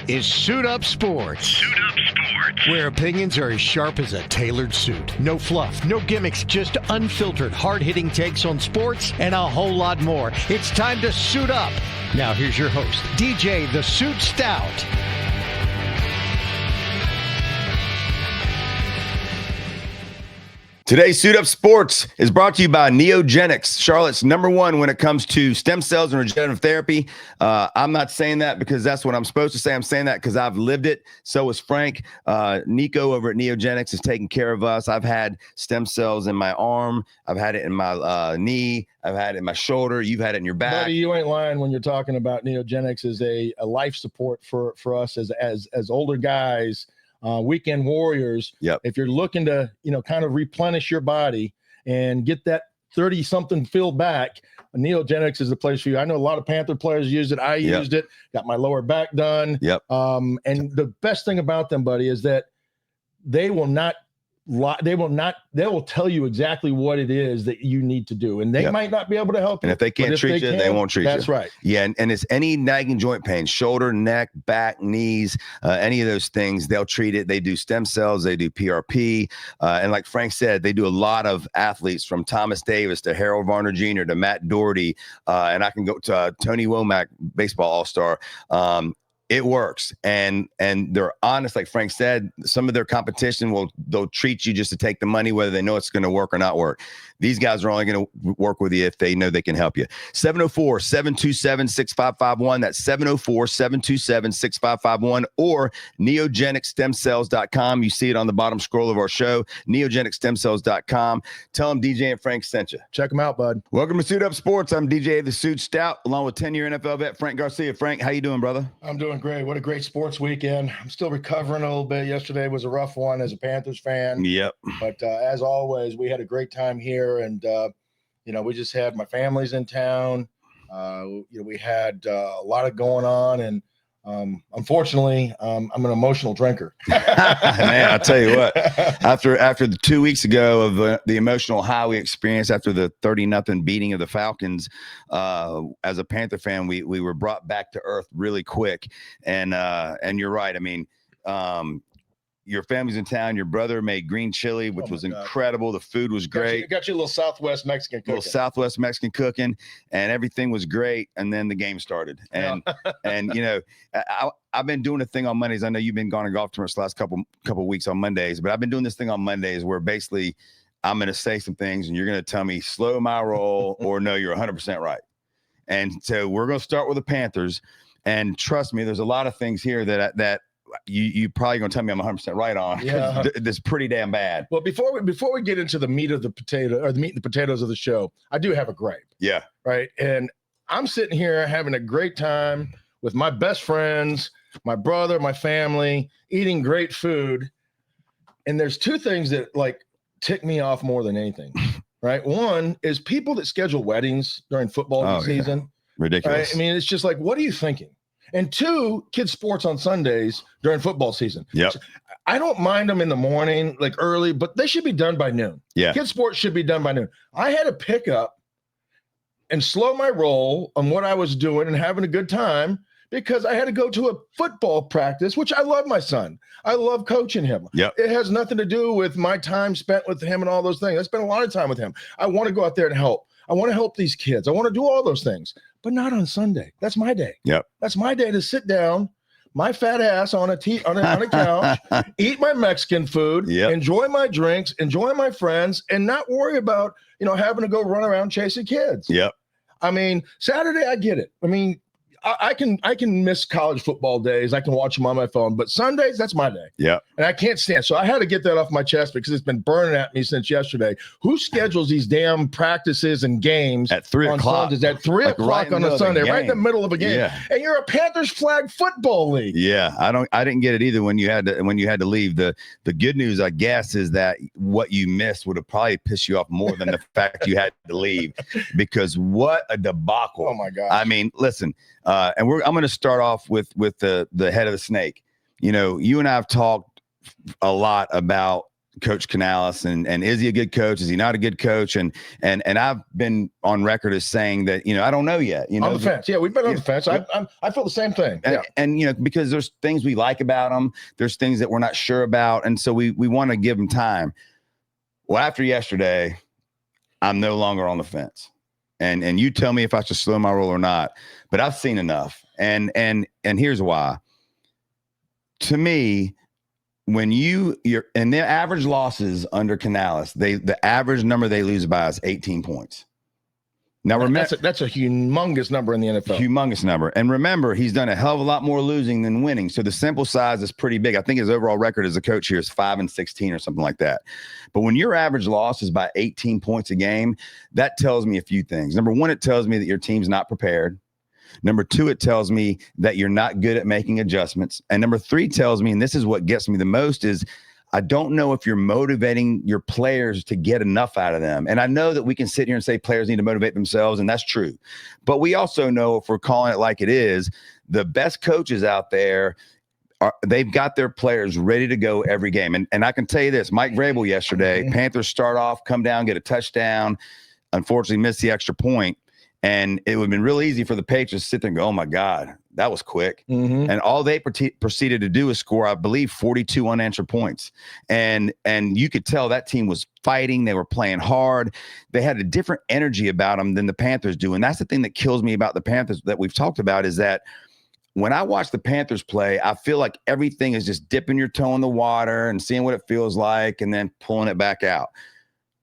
is Suit Up Sports. Suit Up Sports. Where opinions are as sharp as a tailored suit. No fluff, no gimmicks, just unfiltered, hard-hitting takes on sports and a whole lot more. It's time to suit up. Now here's your host, DJ the Suit Stout. Today's Suit Up Sports is brought to you by Neogenics, Charlotte's #1 when it comes to stem cells and regenerative therapy. I'm not saying that because that's what I'm supposed to say. I'm saying that because I've lived it. So is Frank. Nico over at Neogenics is taking care of us. I've had stem cells in my arm. I've had it in my knee. I've had it in my shoulder. You've had it in your back. Buddy, you ain't lying when you're talking about Neogenics as a life support for us as older guys. Weekend warriors. Yep. If you're looking to, kind of replenish your body and get that 30 something filled back, Neogenics is the place for you. I know a lot of Panther players used it. I used it, got my lower back done. Yep. And the best thing about them, buddy, is that they will tell you exactly what it is that you need to do. And they might not be able to help you. And if they can't treat you, they won't treat you. That's right. Yeah. And it's any nagging joint pain, shoulder, neck, back, knees, any of those things, they'll treat it. They do stem cells, they do PRP. And like Frank said, they do a lot of athletes from Thomas Davis to Harold Varner Jr. to Matt Doherty. And I can go to Tony Womack, baseball all-star. It works, and they're honest, like Frank said. Some of their competition they'll treat you just to take the money, whether they know it's going to work or not work. These guys are only going to work with you if they know they can help you. 704-727-6551. That's 704-727-6551 or neogenicstemcells.com. You see it on the bottom scroll of our show, neogenicstemcells.com. Tell them DJ and Frank sent you. Check them out, bud. Welcome to Suit Up Sports. I'm DJ the Suit Stout, along with 10-year NFL vet Frank Garcia. Frank, how you doing, brother? I'm doing great. What a great sports weekend. I'm still recovering a little bit. Yesterday was a rough one as a Panthers fan. Yep. But as always, we had a great time here. And, we just had my family's in town. We had a lot of going on. And unfortunately, I'm an emotional drinker. Man, I'll tell you what, after the 2 weeks ago of the emotional high we experienced after the 30-0 beating of the Falcons, as a Panther fan, we were brought back to earth really quick. And you're right. I mean, your family's in town. Your brother made green chili, which was incredible. The food was great. Got you a little Southwest Mexican cooking. And everything was great. And then the game started. And I've been doing a thing on Mondays. I know you've been gone to golf tournaments the last couple weeks on Mondays, but I've been doing this thing on Mondays where basically I'm going to say some things and you're going to tell me slow my roll or no, you're 100% right. And so we're going to start with the Panthers. And trust me, there's a lot of things here that you probably gonna tell me I'm 100% right on. Yeah, that's pretty damn bad. Well, before we get into the meat of the potato or the meat and the potatoes of the show, I do have a gripe. Yeah. Right. And I'm sitting here having a great time with my best friends, my brother, my family, eating great food. And there's two things that tick me off more than anything. Right. One is people that schedule weddings during football season. Yeah. Ridiculous. Right? I mean, it's just like, what are you thinking? And two, kids sports on Sundays during football season. Yep. So I don't mind them in the morning, early, but they should be done by noon. Yeah. Kids sports should be done by noon. I had to pick up and slow my roll on what I was doing and having a good time because I had to go to a football practice, which I love my son. I love coaching him. Yep. It has nothing to do with my time spent with him and all those things. I spent a lot of time with him. I want to go out there and help. I want to help these kids. I want to do all those things, but not on Sunday. That's my day. Yep. That's my day to sit down, my fat ass on a couch, eat my Mexican food, enjoy my drinks, enjoy my friends, and not worry about, having to go run around chasing kids. Yep. I mean, Saturday, I get it. I mean, I can miss college football days. I can watch them on my phone, but Sundays, that's my day. Yeah. And I can't stand. So I had to get that off my chest because it's been burning at me since yesterday. Who schedules these damn practices and games at 3 o'clock? Sundays, at 3 o'clock on a Sunday, right in the middle of a game. Yeah. And you're a Panthers flag football league. Yeah. I didn't get it either when you had to leave. The good news, I guess, is that what you missed would have probably pissed you off more than the fact you had to leave, because what a debacle. Oh my gosh. I mean, listen, I'm going to start off with the head of the snake. You and I have talked a lot about Coach Canales, and is he a good coach? Is he not a good coach? And I've been on record as saying that, I don't know yet. On the fence. Yeah, we've been on the fence. I feel the same thing. And because there's things we like about him, there's things that we're not sure about, and so we want to give him time. Well, after yesterday, I'm no longer on the fence. And you tell me if I should slow my roll or not, but I've seen enough. And here's why. To me, when you're and their average losses under Canales, the average number they lose by is 18 points. Now remember, that's a humongous number in the NFL. Humongous number. And remember, he's done a hell of a lot more losing than winning. So the sample size is pretty big. I think his overall record as a coach here is 5-16 or something like that. But when your average loss is by 18 points a game, that tells me a few things. Number one, it tells me that your team's not prepared. Number two, it tells me that you're not good at making adjustments. And number three tells me, and this is what gets me the most, is I don't know if you're motivating your players to get enough out of them. And I know that we can sit here and say players need to motivate themselves, and that's true. But we also know, if we're calling it like it is, the best coaches out there, they've got their players ready to go every game. And I can tell you this, Mike Vrabel yesterday, Panthers start off, come down, get a touchdown, unfortunately missed the extra point. And it would have been real easy for the Patriots to sit there and go, oh, my God, that was quick. And all they proceeded to do is score, I believe, 42 unanswered points. And you could tell that team was fighting. They were playing hard. They had a different energy about them than the Panthers do. And that's the thing that kills me about the Panthers that we've talked about, is that when I watch the Panthers play, I feel like everything is just dipping your toe in the water and seeing what it feels like and then pulling it back out.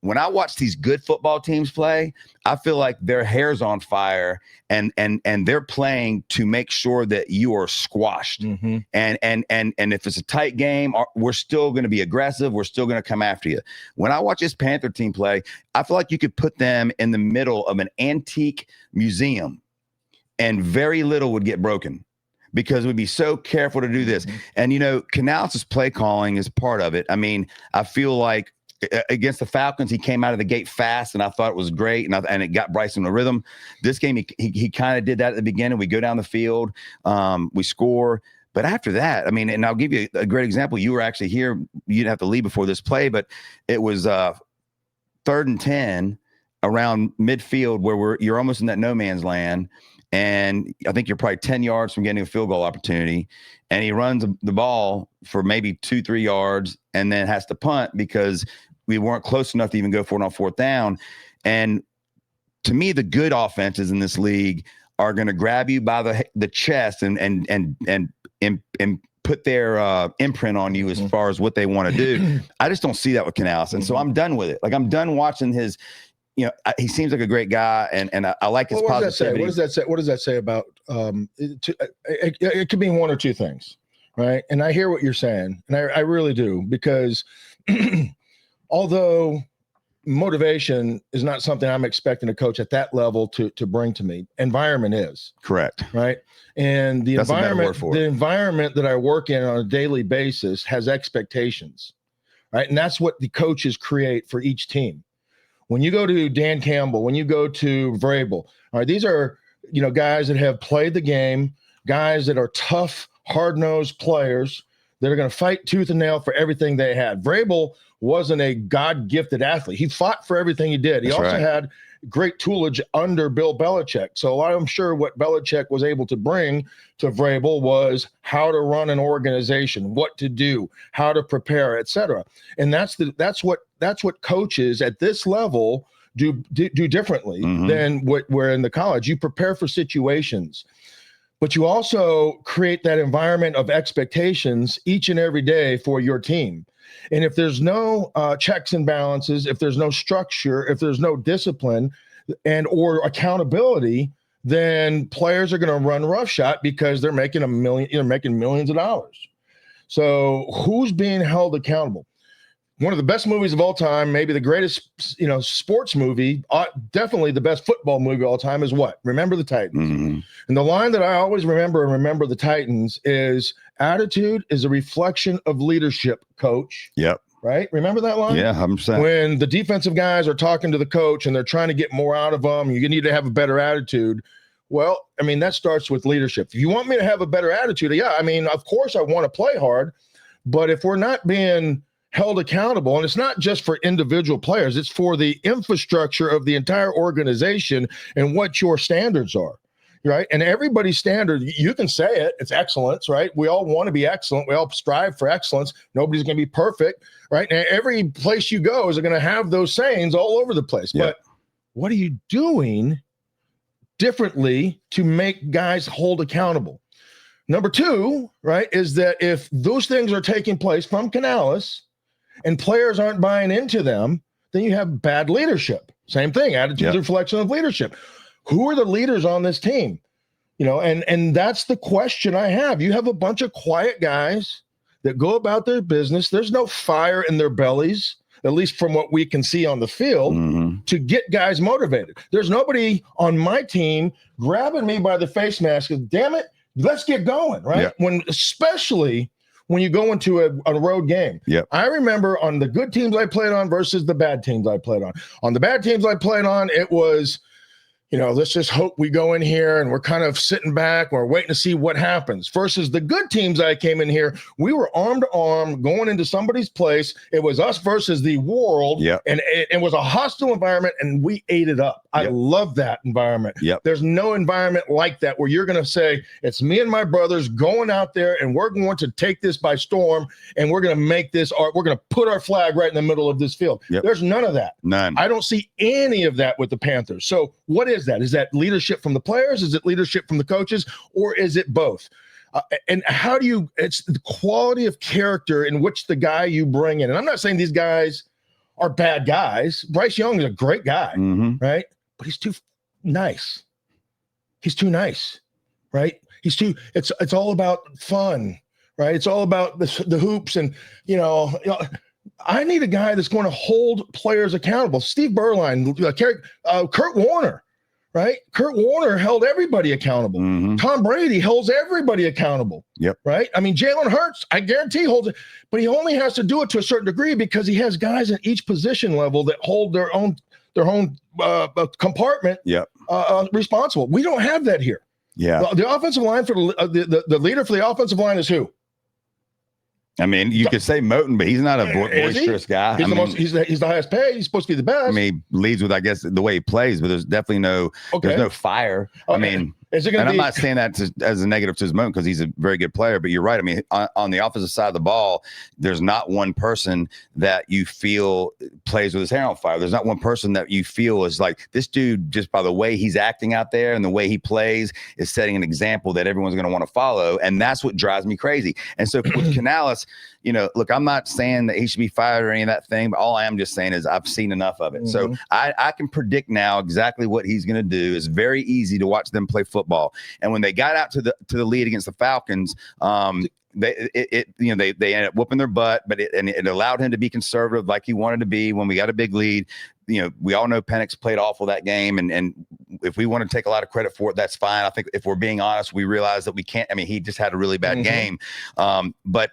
When I watch these good football teams play, I feel like their hair's on fire and they're playing to make sure that you are squashed. And if it's a tight game, we're still going to be aggressive. We're still going to come after you. When I watch this Panther team play, I feel like you could put them in the middle of an antique museum and very little would get broken, because we'd be so careful to do this. And, Canales' play calling is part of it. I mean, I feel like against the Falcons, he came out of the gate fast, and I thought it was great, and it got Bryce in the rhythm. This game, he kind of did that at the beginning. We go down the field, we score. But after that, I mean, and I'll give you a great example. You were actually here. You didn't have to leave before this play, but it was 3rd and 10 around midfield where you're almost in that no man's land. And I think you're probably 10 yards from getting a field goal opportunity. And he runs the ball for maybe 2-3 yards and then has to punt because we weren't close enough to even go for it on 4th down. And to me, the good offenses in this league are going to grab you by the chest and put their imprint on you as far as what they want to do. I just don't see that with Canales. And so I'm done with it. Like, I'm done watching his, he seems like a great guy, and I like his positivity. What does that say about it could mean one or two things, right? And I hear what you're saying, and I really do, because although motivation is not something I'm expecting a coach at that level to bring to me, environment is. Correct. Right. And the environment that I work in on a daily basis has expectations, right? And that's what the coaches create for each team. When you go to Dan Campbell, when you go to Vrabel, all right, these are, guys that have played the game, guys that are tough, hard-nosed players that are going to fight tooth and nail for everything they had. Vrabel wasn't a God-gifted athlete. He fought for everything he did. He also had great toolage under Bill Belichick. So I'm sure what Belichick was able to bring to Vrabel was how to run an organization, what to do, how to prepare, etc. And that's what coaches at this level do differently than where in the college. You prepare for situations, but you also create that environment of expectations each and every day for your team. And if there's no checks and balances, if there's no structure, if there's no discipline or accountability, then players are going to run roughshod because they're making millions of dollars. So who's being held accountable? One of the best movies of all time, maybe the greatest, sports movie, definitely the best football movie of all time is what? Remember the Titans. And the line that I always remember the Titans is, attitude is a reflection of leadership, coach. Yep. Right? Remember that line? Yeah, 100%. When the defensive guys are talking to the coach and they're trying to get more out of them, you need to have a better attitude. Well, I mean, that starts with leadership. If you want me to have a better attitude, of course I want to play hard, but if we're not being held accountable. And it's not just for individual players, it's for the infrastructure of the entire organization and what your standards are. Right. And everybody's standard, you can say it, it's excellence, right? We all want to be excellent. We all strive for excellence. Nobody's going to be perfect. Right. And every place you go is going to have those sayings all over the place. Yeah. But what are you doing differently to make guys hold accountable? Number two, right, is that if those things are taking place from Canales and players aren't buying into them, then you have bad leadership. Same thing, attitude, reflection of leadership. Who are the leaders on this team? And that's the question I have. You have a bunch of quiet guys that go about their business. There's no fire in their bellies, at least from what we can see on the field, to get guys motivated. There's nobody on my team grabbing me by the face mask and, damn it, let's get going, right? Especially when you go into a road game. I remember on the good teams I played on versus the bad teams I played on. On the bad teams I played on, it was, let's just hope we go in here and we're kind of sitting back. We're waiting to see what happens. Versus the good teams I came in here, we were arm to arm going into somebody's place. It was us versus the world. And it was a hostile environment, and we ate it up. I love that environment. There's no environment like that where you're going to say, it's me and my brothers going out there and we're going to take this by storm and we're going to make this art. We're going to put our flag right in the middle of this field. There's none of that. None. I don't see any of that with the Panthers. So what is that? Is that leadership from the players? Is it leadership from the coaches? Or is it both? And how do you, it's the quality of character in which the guy you bring in. And I'm not saying these guys are bad guys. Bryce Young is a great guy, right? But he's too nice. He's too nice, right? It's all about fun, right? It's all about the hoops. And, I need a guy that's going to hold players accountable. Steve Berline, Kurt Warner, right? Kurt Warner held everybody accountable. Tom Brady holds everybody accountable. Right? I mean, Jalen Hurts, I guarantee holds it, but he only has to do it to a certain degree because he has guys at each position level that hold their own compartment responsible. We don't have that here. The offensive line for the leader for the offensive line is who? I mean, you could say Moten, but he's not a boisterous guy. He's the highest paid. He's supposed to be the best. I mean, he leads with, I guess, the way he plays, but there's definitely there's no fire. I mean, I'm not saying that as a negative to his Moten because he's a very good player, but you're right. I mean, on the offensive side of the ball, there's not one person that you feel plays with his hair on fire. There's not one person that you feel is like, this dude, just by the way he's acting out there and the way he plays, is setting an example that everyone's going to want to follow. And that's what drives me crazy. And so with Canales, look, I'm not saying that he should be fired or any of that thing, but all I am just saying is I've seen enough of it. So I can predict now exactly what he's going to do. It's very easy to watch them play football. And when they got out to the lead against the Falcons, they ended up whooping their butt, but it allowed him to be conservative like he wanted to be when we got a big lead. We all know Penix played awful that game, and if we want to take a lot of credit for it, that's fine. I think if we're being honest, we realize that we can't. I mean, he just had a really bad game. But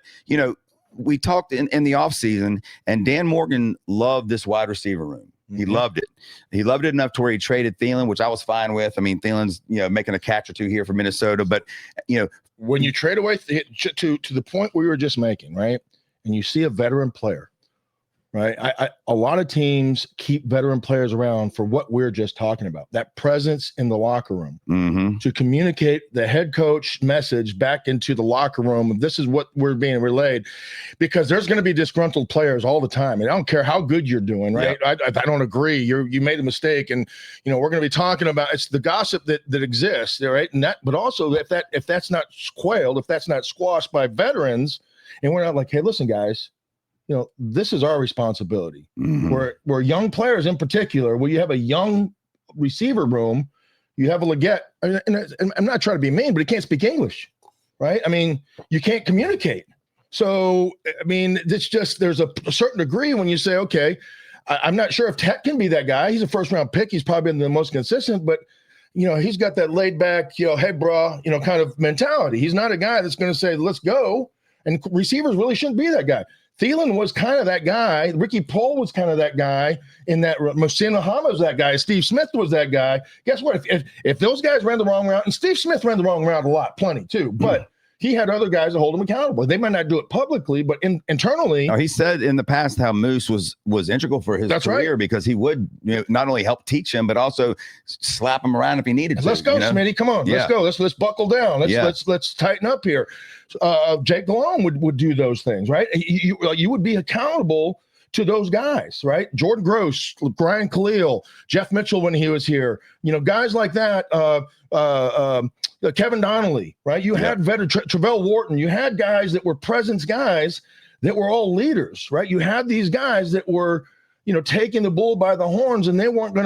we talked in the offseason, and Dan Morgan loved this wide receiver room. He loved it. He loved it enough to where he traded Thielen, which I was fine with. I mean, Thielen's making a catch or two here for Minnesota, but when you trade away to the point we were just making, right, and you see a veteran player, right? A lot of teams keep veteran players around for what we're just talking about, that presence in the locker room to communicate the head coach message back into the locker room. This is what we're being relayed, because there's going to be disgruntled players all the time. And I don't care how good you're doing, right? I don't agree. You made a mistake. And, we're going to be talking about, it's the gossip that exists, right? And but also if that's not quailed, if that's not squashed by veterans, and we're not like, hey, listen, guys, this is our responsibility. We're young players in particular. Where you have a young receiver room, you have a Leggett, and I'm not trying to be mean, but he can't speak English, right? I mean, you can't communicate. So, I mean, it's just, there's a certain degree when you say, okay, I'm not sure if Tech can be that guy. He's a first-round pick. He's probably been the most consistent, but he's got that laid-back, hey, bro, kind of mentality. He's not a guy that's going to say, let's go. And receivers really shouldn't be that guy. Thielen was kind of that guy. Ricky Pohl was kind of that guy. In that, Muhsin Muhammad was that guy. Steve Smith was that guy. Guess what? If those guys ran the wrong route, and Steve Smith ran the wrong route a lot, plenty too. But he had other guys to hold him accountable. They might not do it publicly, but internally. He said in the past how Moose was integral for his career because he would not only help teach him, but also slap him around if he needed to. Let's go, Smitty. Come on, let's go. Let's buckle down. Let's tighten up here. Jake Long would do those things, right? You would be accountable to those guys, right? Jordan Gross, Brian Khalil, Jeff Mitchell when he was here, guys like that. Kevin Donnelly, right? You had veteran Travell Wharton. You had guys that were presence guys that were all leaders, right? You had these guys that were, taking the bull by the horns, and they weren't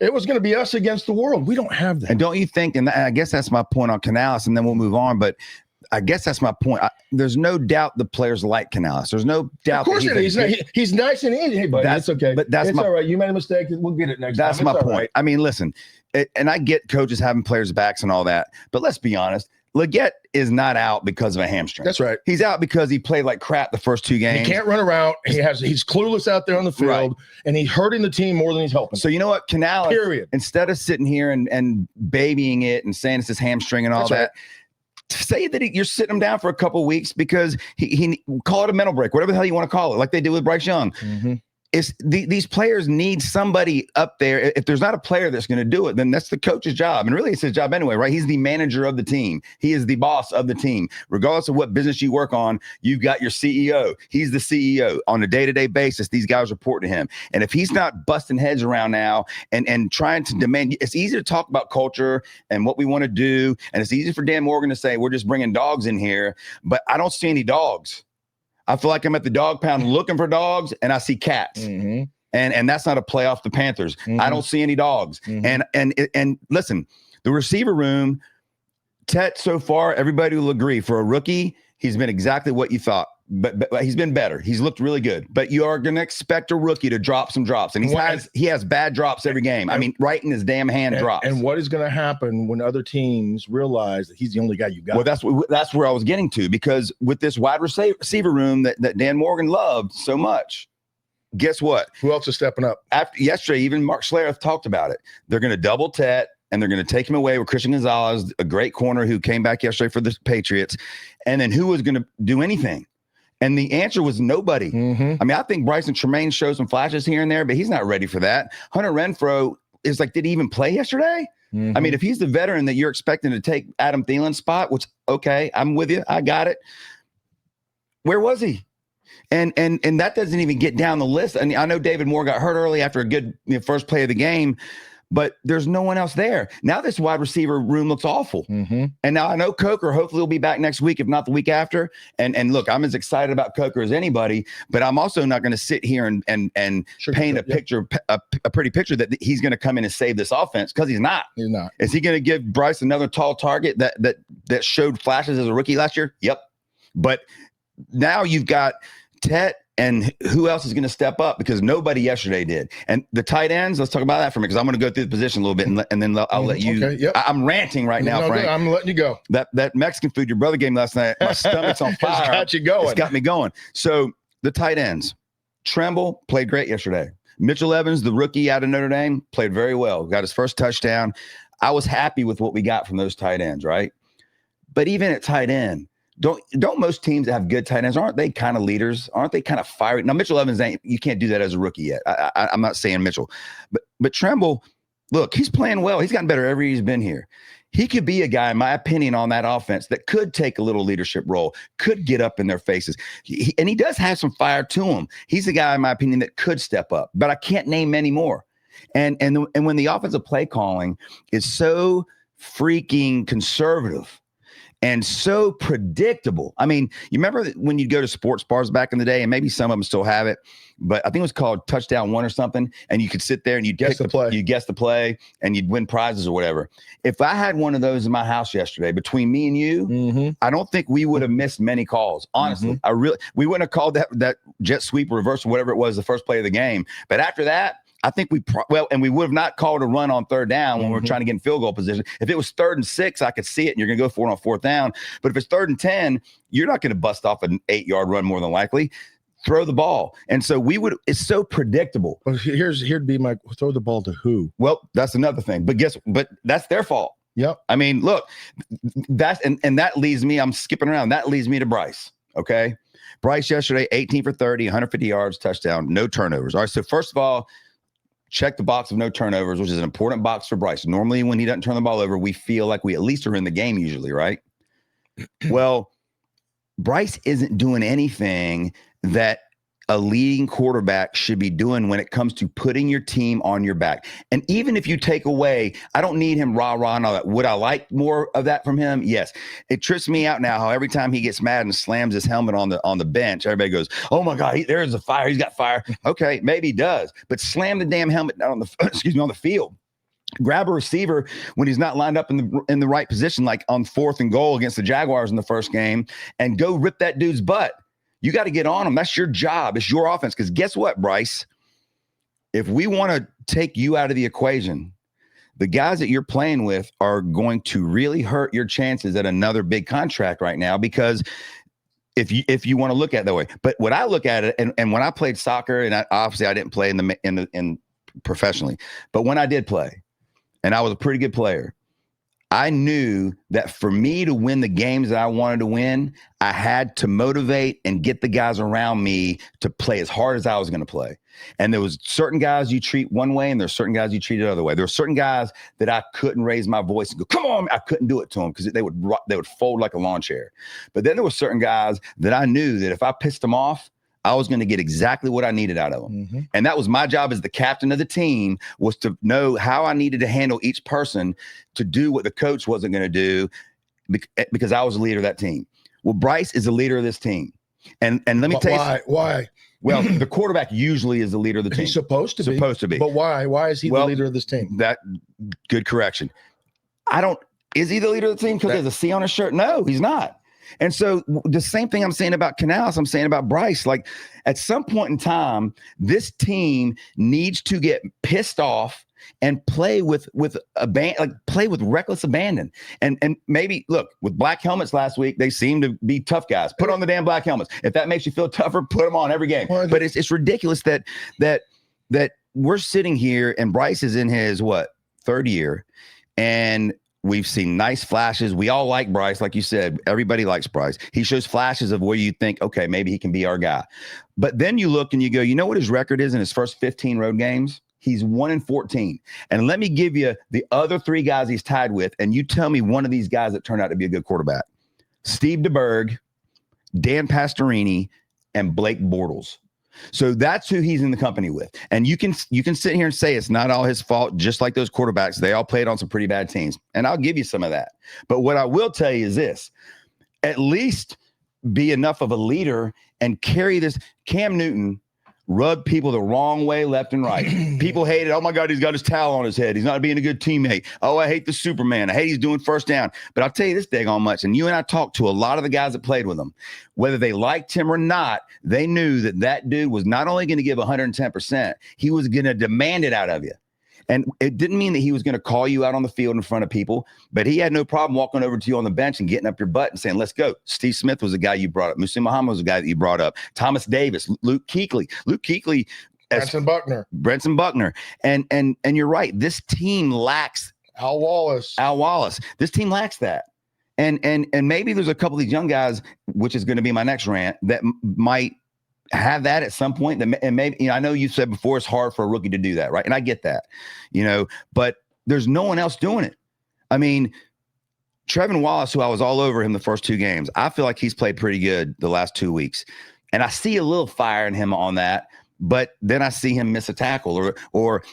it was going to be us against the world. We don't have that. And don't you think, and I guess that's my point on Canales, and then we'll move on, but I guess that's my point. There's no doubt the players like Canales. There's no doubt. Of course, he's nice and easy. Hey, buddy, that's okay. But it's all right. You made a mistake. We'll get it next time. That's my point. Right. I mean, listen, and I get coaches having players' backs and all that, but let's be honest. Leggett is not out because of a hamstring. That's right. He's out because he played like crap the first 2 games. He can't run around. He's clueless out there on the field, and he's hurting the team more than he's helping. So you know what, Canales, period. Instead of sitting here and babying it and saying it's his hamstring and all that. Say that you're sitting him down for a couple of weeks because he call it a mental break, whatever the hell you want to call it, like they did with Bryce Young. Mm-hmm. These players need somebody up there. If there's not a player that's going to do it, then that's the coach's job. And really, it's his job anyway, right? He's the manager of the team. He is the boss of the team. Regardless of what business you work on, you've got your CEO. He's the CEO. On a day-to-day basis, these guys report to him. And if he's not busting heads around now and trying to demand, it's easy to talk about culture and what we want to do. And it's easy for Dan Morgan to say, we're just bringing dogs in here. But I don't see any dogs. I feel like I'm at the dog pound looking for dogs, and I see cats. Mm-hmm. And that's not a play off the Panthers. Mm-hmm. I don't see any dogs. Mm-hmm. And listen, the receiver room, Tet so far, everybody will agree. For a rookie, he's been exactly what you thought. But he's been better. He's looked really good. But you are going to expect a rookie to drop some drops. And he has bad drops every game. I mean, right in his damn hand drops. And what is going to happen when other teams realize that he's the only guy you got? Well, that's where I was getting to, because with this wide receiver room that Dan Morgan loved so much, guess what? Who else is stepping up? After yesterday, even Mark Schlereth talked about it. They're going to double Tet, and they're going to take him away with Christian Gonzalez, a great corner who came back yesterday for the Patriots. And then who was going to do anything? And the answer was nobody. Mm-hmm. I mean, I think Bryson Tremaine showed some flashes here and there, but he's not ready for that. Hunter Renfrow is like, did he even play yesterday? Mm-hmm. I mean, if he's the veteran that you're expecting to take Adam Thielen's spot, which, okay, I'm with you. I got it. Where was he? And that doesn't even get down the list. And I know David Moore got hurt early after a good first play of the game, but there's no one else there. Now this wide receiver room looks awful. Mm-hmm. And now I know Coker hopefully will be back next week, if not the week after. And look, I'm as excited about Coker as anybody, but I'm also not going to sit here and paint a picture, a pretty picture that he's going to come in and save this offense, because he's not. He's not. Is he going to give Bryce another tall target that showed flashes as a rookie last year? Yep. But now you've got Tet, and who else is going to step up, because nobody yesterday did. And the tight ends, let's talk about that for a minute, because I'm going to go through the position a little bit, and then I'll let you. Okay, yep. I'm ranting right now, Frank. I'm letting you go. That Mexican food your brother gave me last night, my stomach's on fire. It's got you going. It's got me going. So the tight ends, Tremble played great yesterday. Mitchell Evans, the rookie out of Notre Dame, played very well. Got his first touchdown. I was happy with what we got from those tight ends, right? But even at tight end, don't most teams that have good tight ends, aren't they kind of leaders? Aren't they kind of fiery? Now, Mitchell Evans, you can't do that as a rookie yet. I'm not saying Mitchell. But Tremble, look, he's playing well. He's gotten better every year he's been here. He could be a guy, in my opinion, on that offense that could take a little leadership role, could get up in their faces. And he does have some fire to him. He's a guy, in my opinion, that could step up. But I can't name many more. And when the offensive play calling is so freaking conservative and so predictable. I mean, you remember when you'd go to sports bars back in the day, and maybe some of them still have it, but I think it was called Touchdown One or something, and you could sit there and you'd guess the play, and you'd win prizes or whatever. If I had one of those in my house yesterday, between me and you, mm-hmm. I don't think we would have missed many calls. Honestly, Mm-hmm. We wouldn't have called that jet sweep reversal, whatever it was, the first play of the game. But after that, I think and we would have not called a run on third down when we're trying to get in field goal position. If it was 3rd and 6, I could see it, and you're going to go for it on 4th down. But if it's 3rd and 10, you're not going to bust off an 8-yard run more than likely. Throw the ball. And so it's so predictable. Well, here'd be my throw the ball to who? Well, that's another thing. But that's their fault. Yep. I mean, look, that's and that leads me. I'm skipping around. That leads me to Bryce. Okay, Bryce yesterday, 18 for 30, 150 yards, touchdown, no turnovers. All right. So first of all, check the box of no turnovers, which is an important box for Bryce. Normally, when he doesn't turn the ball over, we feel like we at least are in the game usually, right? Well, Bryce isn't doing anything that a leading quarterback should be doing when it comes to putting your team on your back. And even if you take away, I don't need him rah-rah and all that. Would I like more of that from him? Yes. It trips me out now how every time he gets mad and slams his helmet on the bench, everybody goes, oh my God, there's a fire. He's got fire. Okay, maybe he does. But slam the damn helmet on the on the field. Grab a receiver when he's not lined up in the right position, like on 4th and goal against the Jaguars in the first game, and go rip that dude's butt. You got to get on him. That's your job. It's your offense. Because guess what, Bryce? If we want to take you out of the equation, the guys that you're playing with are going to really hurt your chances at another big contract right now. Because if you want to look at it that way, but when I look at it, and when I played soccer, and obviously I didn't play in professionally, but when I did play, and I was a pretty good player, I knew that for me to win the games that I wanted to win, I had to motivate and get the guys around me to play as hard as I was going to play. And there was certain guys you treat one way, and there's certain guys you treat another way. There were certain guys that I couldn't raise my voice and go, come on. I couldn't do it to them because they would fold like a lawn chair. But then there were certain guys that I knew that if I pissed them off, I was going to get exactly what I needed out of them. Mm-hmm. And that was my job as the captain of the team, was to know how I needed to handle each person to do what the coach wasn't going to do, because I was the leader of that team. Well, Bryce is the leader of this team. And let me tell you. Why? Well, the quarterback usually is the leader of the team. He's supposed to be. But why? Why is he the leader of this team? Good correction. Is he the leader of the team because he has a C on his shirt? No, he's not. And so the same thing I'm saying about Canales, I'm saying about Bryce. Like, at some point in time, this team needs to get pissed off and play with reckless abandon. And maybe, look, with black helmets last week, they seem to be tough guys. Put on the damn black helmets. If that makes you feel tougher, put them on every game. But it's ridiculous that we're sitting here and Bryce is in his third year, and we've seen nice flashes. We all like Bryce. Like you said, everybody likes Bryce. He shows flashes of where you think, okay, maybe he can be our guy. But then you look and you go, you know what his record is in his first 15 road games? He's 1-14. And let me give you the other 3 guys he's tied with, and you tell me one of these guys that turned out to be a good quarterback. Steve DeBerg, Dan Pastorini, and Blake Bortles. So that's who he's in the company with. And you can sit here and say it's not all his fault, just like those quarterbacks. They all played on some pretty bad teams. And I'll give you some of that. But what I will tell you is this: at least be enough of a leader and carry this. Cam Newton rubbed people the wrong way, left and right. People hated, oh my God, he's got his towel on his head. He's not being a good teammate. Oh, I hate the Superman. I hate he's doing first down. But I'll tell you this daggone much, and you and I talked to a lot of the guys that played with him. Whether they liked him or not, they knew that dude was not only going to give 110%, he was going to demand it out of you. And it didn't mean that he was going to call you out on the field in front of people, but he had no problem walking over to you on the bench and getting up your butt and saying, let's go. Steve Smith was the guy you brought up. Musa Muhammad was the guy that you brought up. Thomas Davis, Luke Kuechly. Brenton Buckner. And you're right. This team lacks Al Wallace. This team lacks that. And maybe there's a couple of these young guys, which is going to be my next rant, that might have that at some point. And maybe, I know you said before it's hard for a rookie to do that, right? And I get that, but there's no one else doing it. I mean, Trevin Wallace, who I was all over him the first 2 games, I feel like he's played pretty good the last 2 weeks. And I see a little fire in him on that, but then I see him miss a tackle or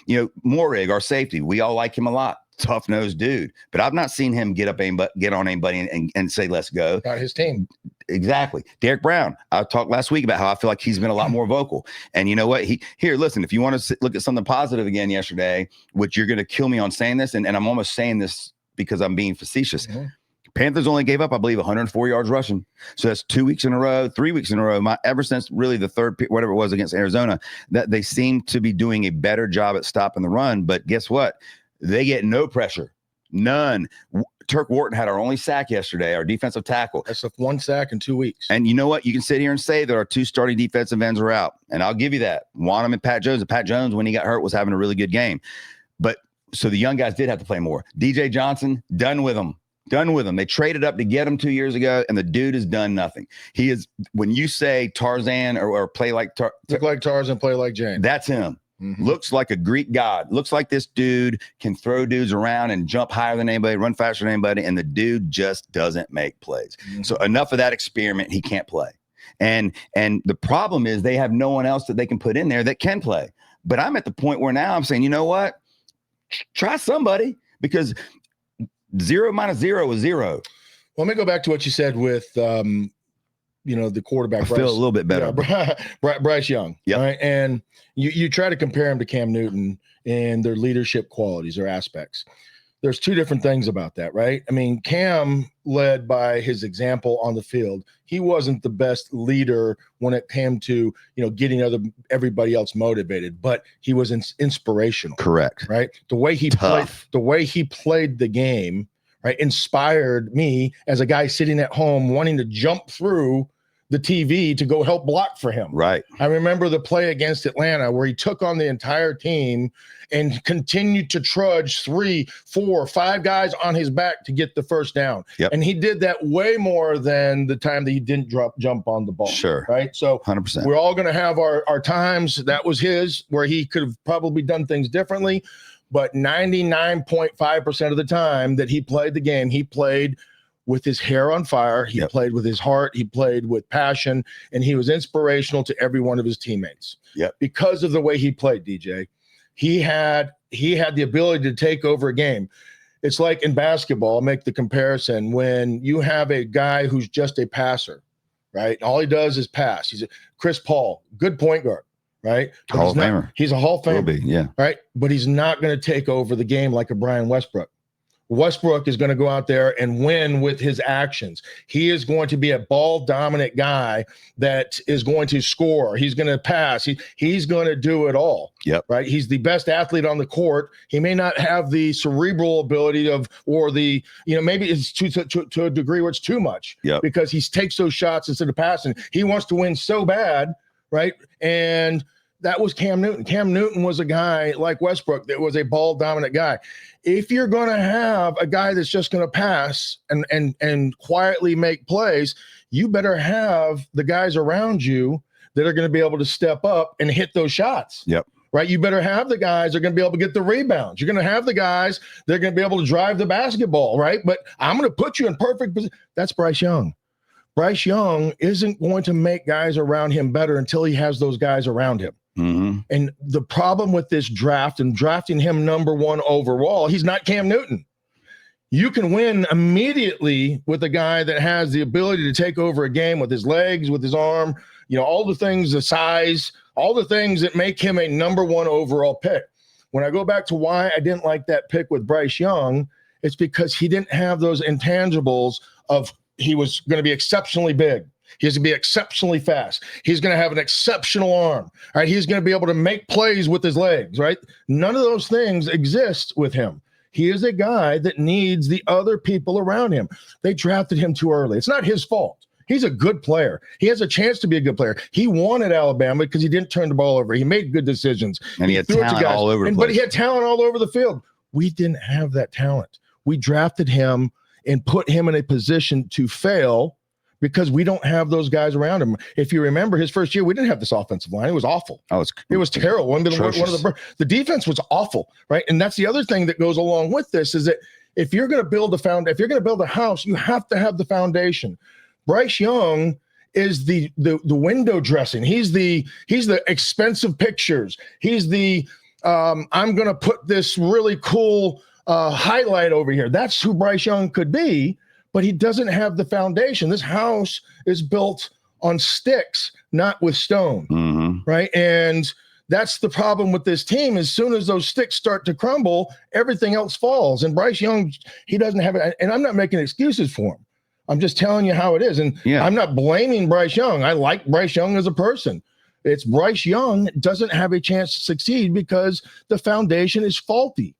Morig, our safety. We all like him a lot. Tough-nosed dude. But I've not seen him get on anybody and say, let's go. Not his team. Exactly. Derek Brown. I talked last week about how I feel like he's been a lot more vocal. And you know what? Listen, if you want to look at something positive again yesterday, which you're going to kill me on saying this, and I'm almost saying this because I'm being facetious. Mm-hmm. Panthers only gave up, I believe, 104 yards rushing. So that's 2 weeks in a row, 3 weeks in a row. Ever since really the third, whatever it was against Arizona, that they seem to be doing a better job at stopping the run. But guess what? They get no pressure. None. Turk Wharton had our only sack yesterday, our defensive tackle. That's 1 sack in 2 weeks. And you know what? You can sit here and say that our 2 starting defensive ends are out. And I'll give you that. Wanham and Pat Jones. And Pat Jones, when he got hurt, was having a really good game. But So the young guys did have to play more. DJ Johnson, done with him. Done with him. They traded up to get him 2 years ago, and the dude has done nothing. He is, when you say Tarzan or play like look like Tarzan, play like Jane. That's him. Looks like a Greek god. Looks like this dude can throw dudes around and jump higher than anybody, run faster than anybody, and the dude just doesn't make plays. So enough of that experiment. He can't play. And the problem is they have no one else that they can put in there that can play. But I'm at the point where now I'm saying, you know what? Try somebody, because 0 minus 0 is 0. Well, let me go back to what you said with, the quarterback. I feel a little bit better. Yeah, Bryce Young. Yeah. Right? And you try to compare him to Cam Newton in their leadership qualities or aspects. There's two different things about that, right? I mean, Cam led by his example on the field. He wasn't the best leader when it came to, getting everybody else motivated, but he was inspirational. Correct. Right? The way he played the game, right, inspired me as a guy sitting at home wanting to jump through the TV to go help block for him. Right. I remember the play against Atlanta where he took on the entire team and continued to trudge 3, 4, 5 guys on his back to get the first down. Yep. And he did that way more than the time that he didn't jump on the ball. Sure. Right. So 100%. We're all going to have our times. That was his, where he could have probably done things differently. But 99.5% of the time that he played the game, he played with his hair on fire. He played with his heart. He played with passion, and he was inspirational to every one of his teammates. Because of the way he played, DJ, he had the ability to take over a game. It's like in basketball, I'll make the comparison, when you have a guy who's just a passer, right? All he does is pass. He's Chris Paul, good point guard, right? Hall of Famer. He's a Hall of Famer. Will be, yeah. Right? But he's not going to take over the game like a Brian Westbrook. Westbrook is going to go out there and win with his actions. He is going to be a ball dominant guy that is going to score. He's going to pass. He's going to do it all. Right. He's the best athlete on the court. He may not have the cerebral ability maybe it's to a degree where it's too much because he takes those shots instead of passing. He wants to win so bad. Right. And that was Cam Newton. Cam Newton was a guy like Westbrook that was a ball dominant guy. If you're going to have a guy that's just going to pass and quietly make plays, you better have the guys around you that are going to be able to step up and hit those shots. Right? You better have the guys that are going to be able to get the rebounds. You're going to have the guys that are going to be able to drive the basketball, right? But I'm going to put you in perfect position. That's Bryce Young. Bryce Young isn't going to make guys around him better until he has those guys around him. And the problem with this draft and drafting him number 1 overall, he's not Cam Newton. You can win immediately with a guy that has the ability to take over a game with his legs, with his arm, all the things, the size, all the things that make him a number 1 overall pick. When I go back to why I didn't like that pick with Bryce Young, it's because he didn't have those intangibles of he was going to be exceptionally big. He's going to be exceptionally fast. He's going to have an exceptional arm. Right? He's going to be able to make plays with his legs. Right? None of those things exist with him. He is a guy that needs the other people around him. They drafted him too early. It's not his fault. He's a good player. He has a chance to be a good player. He won at Alabama because he didn't turn the ball over. He made good decisions. And he had talent all over the place. But he had talent all over the field. We didn't have that talent. We drafted him and put him in a position to fail because we don't have those guys around him. If you remember his first year, we didn't have this offensive line. It was awful. It was terrible. The defense was awful, right? And that's the other thing that goes along with this is that if you're going to build a house, you have to have the foundation. Bryce Young is the window dressing. He's the expensive pictures. He's the I'm going to put this really cool highlight over here. That's who Bryce Young could be. But he doesn't have the foundation. This house is built on sticks, not with stone, right? And that's the problem with this team. As soon as those sticks start to crumble, everything else falls. And Bryce Young, he doesn't have it. And I'm not making excuses for him. I'm just telling you how it is. And I'm not blaming Bryce Young. I like Bryce Young as a person. It's Bryce Young doesn't have a chance to succeed because the foundation is faulty.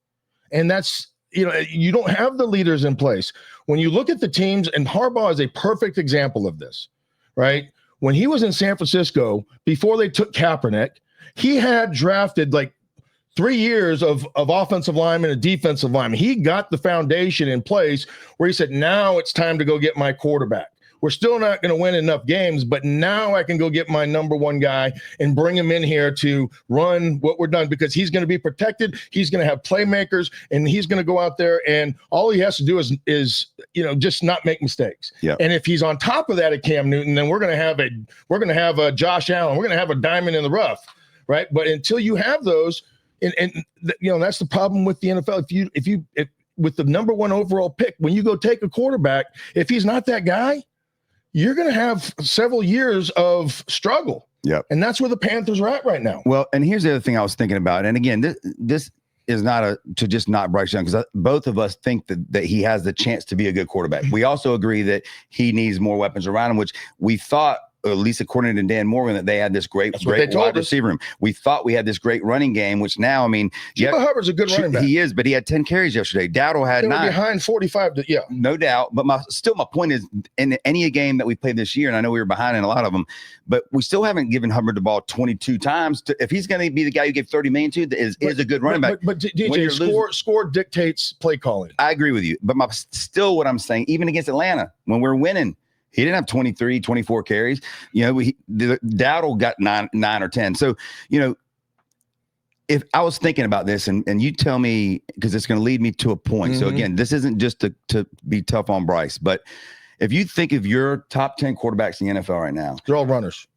And that's, you don't have the leaders in place. When you look at the teams, and Harbaugh is a perfect example of this, right? When he was in San Francisco, before they took Kaepernick, he had drafted like 3 years of offensive lineman and defensive lineman. He got the foundation in place where he said, now it's time to go get my quarterback. We're still not going to win enough games, but now I can go get my number one guy and bring him in here to run what we're done, because he's going to be protected. He's going to have playmakers, and he's going to go out there, and all he has to do is just not make mistakes. Yep. And if he's on top of that at Cam Newton, then we're going to have a Josh Allen. We're going to have a diamond in the rough, right? But until you have those, and that's the problem with the NFL. If with the number one overall pick, when you go take a quarterback, if he's not that guy, you're going to have several years of struggle. Yep. And that's where the Panthers are at right now. Well, and here's the other thing I was thinking about. And again, this is not to just not Bryce Young, because both of us think that he has the chance to be a good quarterback. We also agree that he needs more weapons around him, which we thought, or at least according to Dan Morgan, that they had this great wide receiver room. We thought we had this great running game, which now, I mean, Chuba Hubbard's a good running back. He is, but he had 10 carries yesterday. Dowdle had 9. Behind 45. No doubt. But my point is, in any game that we played this year, and I know we were behind in a lot of them, but we still haven't given Hubbard the ball 22 times. If he's going to be the guy you gave $30 million to, is a good running back. But DJ, score dictates play calling. I agree with you. But still, what I'm saying, even against Atlanta, when we're winning, he didn't have 23, 24 carries. Dowdle got 9 or 10. So, if I was thinking about this, and you tell me, because it's going to lead me to a point. Mm-hmm. So again, this isn't just to be tough on Bryce, but if you think of your top 10 quarterbacks in the NFL right now, they're all runners.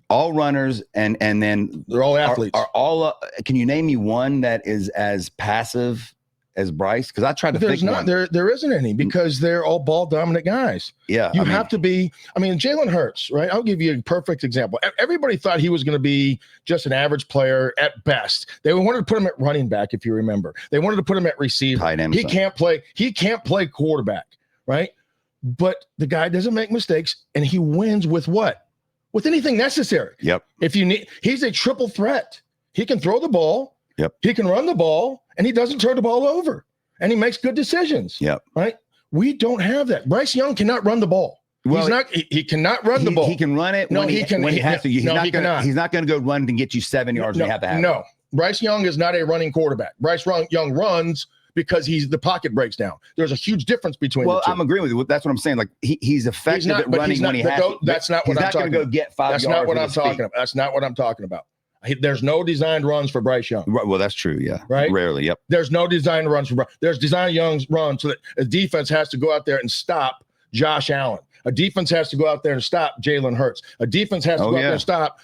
All runners, and then they're all athletes. Are all? Can you name me one that is as passive as Bryce? Because I tried to think one. There isn't any, because they're all ball dominant guys. Yeah. You have to be. I mean, Jalen Hurts, right? I'll give you a perfect example. Everybody thought he was going to be just an average player at best. They wanted to put him at running back, if you remember. They wanted to put him at receiver. He can't play quarterback, right? But the guy doesn't make mistakes, and he wins with what? With anything necessary. Yep. He's a triple threat. He can throw the ball. Yep. He can run the ball, and he doesn't turn the ball over, and he makes good decisions. Yep. Right. We don't have that. Bryce Young cannot run the ball. Well, he cannot run the ball. He can run it when he has to. He's not going to go run and get you 7 yards. You have to have it. Bryce Young is not a running quarterback. Bryce Young runs because the pocket breaks down. There's a huge difference between the two. I'm agreeing with you. That's what I'm saying. Like he's effective at running when he has to. That's not what I'm talking about. He's not going to go get 5 yards. That's not what I'm talking about. That's not what I'm talking about. There's no designed runs for Bryce Young. Right, well, that's true. Yeah. Right. Rarely. Yep. There's no designed runs for Bryce. There's designed Young's runs so that a defense has to go out there and stop Josh Allen. A defense has to go out there and stop Jalen Hurts. A defense has to go out there and stop,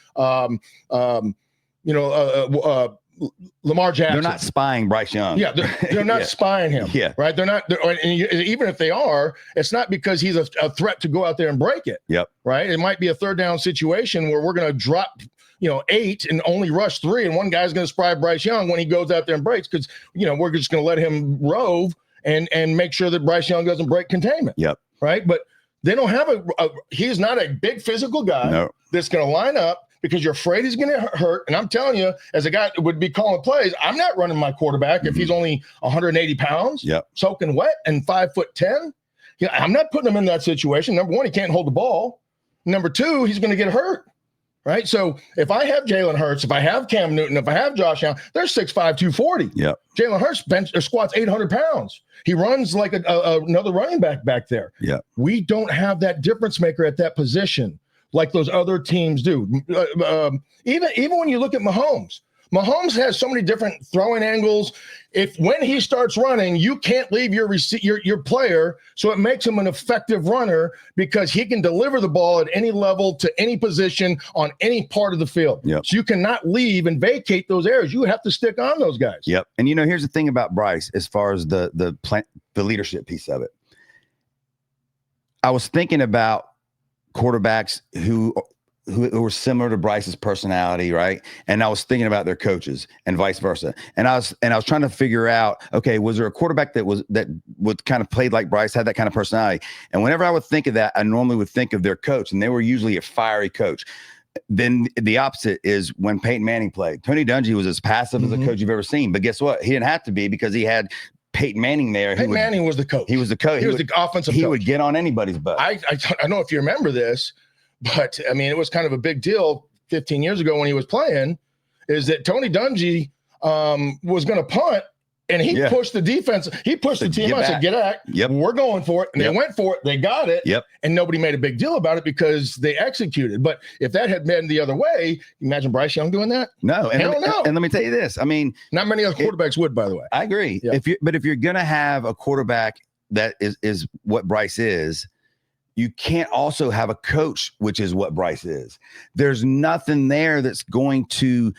Lamar Jackson. They're not spying Bryce Young. Yeah, they're not spying him. Yeah. Right. They're not. Even if they are, it's not because he's a threat to go out there and break it. Yep. Right. It might be a third down situation where we're going to drop 8 and only rush 3, and one guy's going to spry Bryce Young when he goes out there and breaks, because we're just going to let him rove and make sure that Bryce Young doesn't break containment. Yep. Right. But they don't have he's not a big physical guy that's going to line up, because you're afraid he's going to hurt. And I'm telling you, as a guy that would be calling plays, I'm not running my quarterback if he's only 180 pounds, soaking wet, and 5'10". I'm not putting him in that situation. Number one, he can't hold the ball. Number two, he's going to get hurt. Right. So if I have Jalen Hurts, if I have Cam Newton, if I have Josh Allen, they're 6'5", 240. Yeah. Jalen Hurts squats 800 pounds. He runs like another running back there. Yeah. We don't have that difference maker at that position like those other teams do. Even when you look at Mahomes has so many different throwing angles. When he starts running, you can't leave your player, so it makes him an effective runner, because he can deliver the ball at any level to any position on any part of the field. Yep. So you cannot leave and vacate those areas. You have to stick on those guys. Yep. And here's the thing about Bryce, as far as the leadership piece of it. I was thinking about quarterbacks who were similar to Bryce's personality, right? And I was thinking about their coaches and vice versa. And I was trying to figure out, okay, was there a quarterback that would kind of played like Bryce, had that kind of personality? And whenever I would think of that, I normally would think of their coach, and they were usually a fiery coach. Then the opposite is when Peyton Manning played. Tony Dungy was as passive as a coach you've ever seen. But guess what? He didn't have to be, because he had Peyton Manning there. Peyton Manning was the coach. He was the coach. He was the offensive coach. He would get on anybody's butt. I don't know if you remember this, but I mean, it was kind of a big deal 15 years ago when he was playing, is that Tony Dungy was going to punt. And he pushed the defense. He pushed the team out. Said, "Get back. Yep. We're going for it." And they went for it. They got it. Yep. And nobody made a big deal about it because they executed. But if that had been the other way, imagine Bryce Young doing that. No. No. And let me tell you this. I mean, not many other quarterbacks would, by the way. I agree. Yeah. If you're gonna have a quarterback that is what Bryce is, you can't also have a coach, which is what Bryce is. There's nothing there that's going to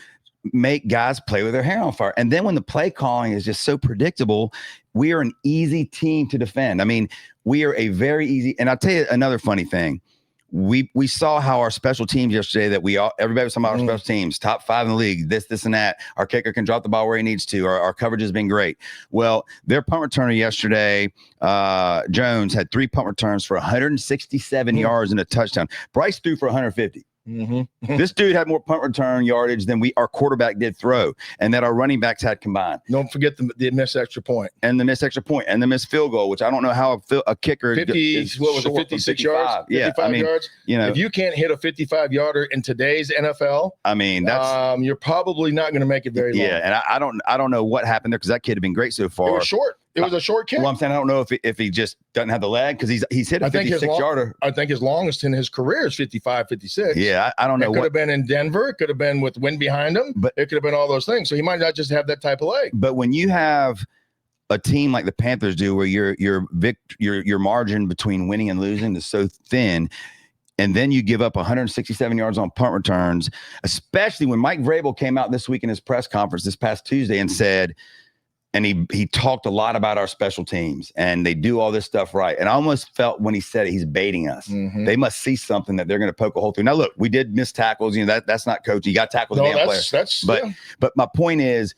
make guys play with their hair on fire. And then when the play calling is just so predictable, we are an easy team to defend. I mean, we are a very easy, and I'll tell you another funny thing. We saw how our special teams yesterday everybody was talking about our special teams, top 5 in the league, this and that. Our kicker can drop the ball where he needs to. Our coverage has been great. Well, their punt returner yesterday, Jones, had 3 punt returns for 167 yards and a touchdown. Bryce threw for 150. This dude had more punt return yardage than our quarterback did throw, and that our running backs had combined. Don't forget the missed extra point and the missed field goal, which I don't know how a kicker 56 yards, 55 yards. You know, if you can't hit a 55 yarder in today's NFL, I mean, that's you're probably not going to make it very long. Yeah, and I don't know what happened there because that kid had been great so far. It was short. It was a short kick. Well, I'm saying I don't know if he just doesn't have the leg because he's hit a 56-yarder. I think his longest in his career is 55, 56. Yeah, I don't know. It could have been in Denver. It could have been with wind behind him. But it could have been all those things. So he might not just have that type of leg. But when you have a team like the Panthers do, where your margin between winning and losing is so thin, and then you give up 167 yards on punt returns, especially when Mike Vrabel came out this week in his press conference this past Tuesday and said. And he talked a lot about our special teams, and they do all this stuff right. And I almost felt when he said it, he's baiting us. They must see something that they're going to poke a hole through. Now, look, we did miss tackles. You know, that's not coaching. You got tackled the damn player. But my point is,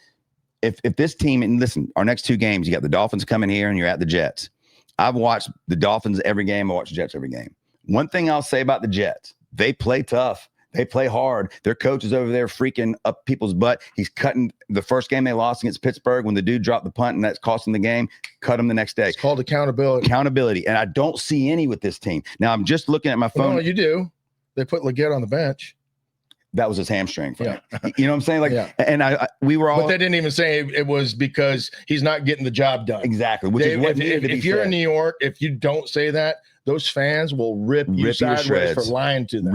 if this team, and listen, our next 2 games, you got the Dolphins coming here, and you're at the Jets. I've watched the Dolphins every game. I watch the Jets every game. One thing I'll say about the Jets, they play tough. They play hard. Their coach is over there freaking up people's butt. He's cutting the first game they lost against Pittsburgh when the dude dropped the punt and that's costing the game. Cut him the next day. It's called accountability. And I don't see any with this team. Now I'm just looking at my phone. No, you do. They put Leggett on the bench. That was his hamstring. You know what I'm saying? And we were all. But they didn't even say it was because he's not getting the job done. Exactly. If you're in New York, if you don't say that, those fans will rip you sideways for lying to them.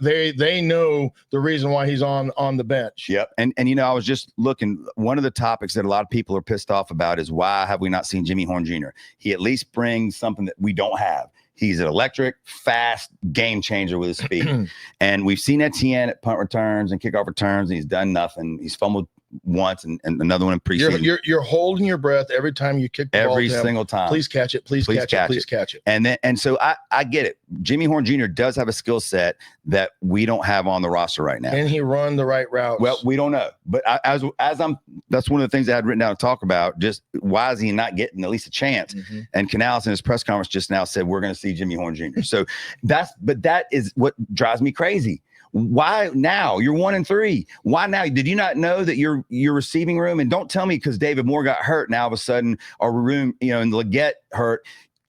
They know the reason why he's on the bench. Yep. And you know, I was just looking. One of the topics that a lot of people are pissed off about is why have we not seen Jimmy Horn Jr.? He at least brings something that we don't have. He's an electric, fast game changer with his speed. And we've seen Etienne at punt returns and kickoff returns, and he's done nothing. He's fumbled once and another one in preseason. You're holding your breath every time you kick the ball. Every single time. Please catch it. Please catch it. And so I get it. Jimmy Horn Jr. does have a skill set that we don't have on the roster right now. Can he run the right routes? Well, we don't know. But that's one of the things I had written down to talk about. Just why is he not getting at least a chance? And Canales in his press conference just now said we're going to see Jimmy Horn Jr. So that is what drives me crazy. Why now? You're 1-3. Why now? Did you not know that your receiving room? And don't tell me because David Moore got hurt. Now all of a sudden our room, and Leggett hurt.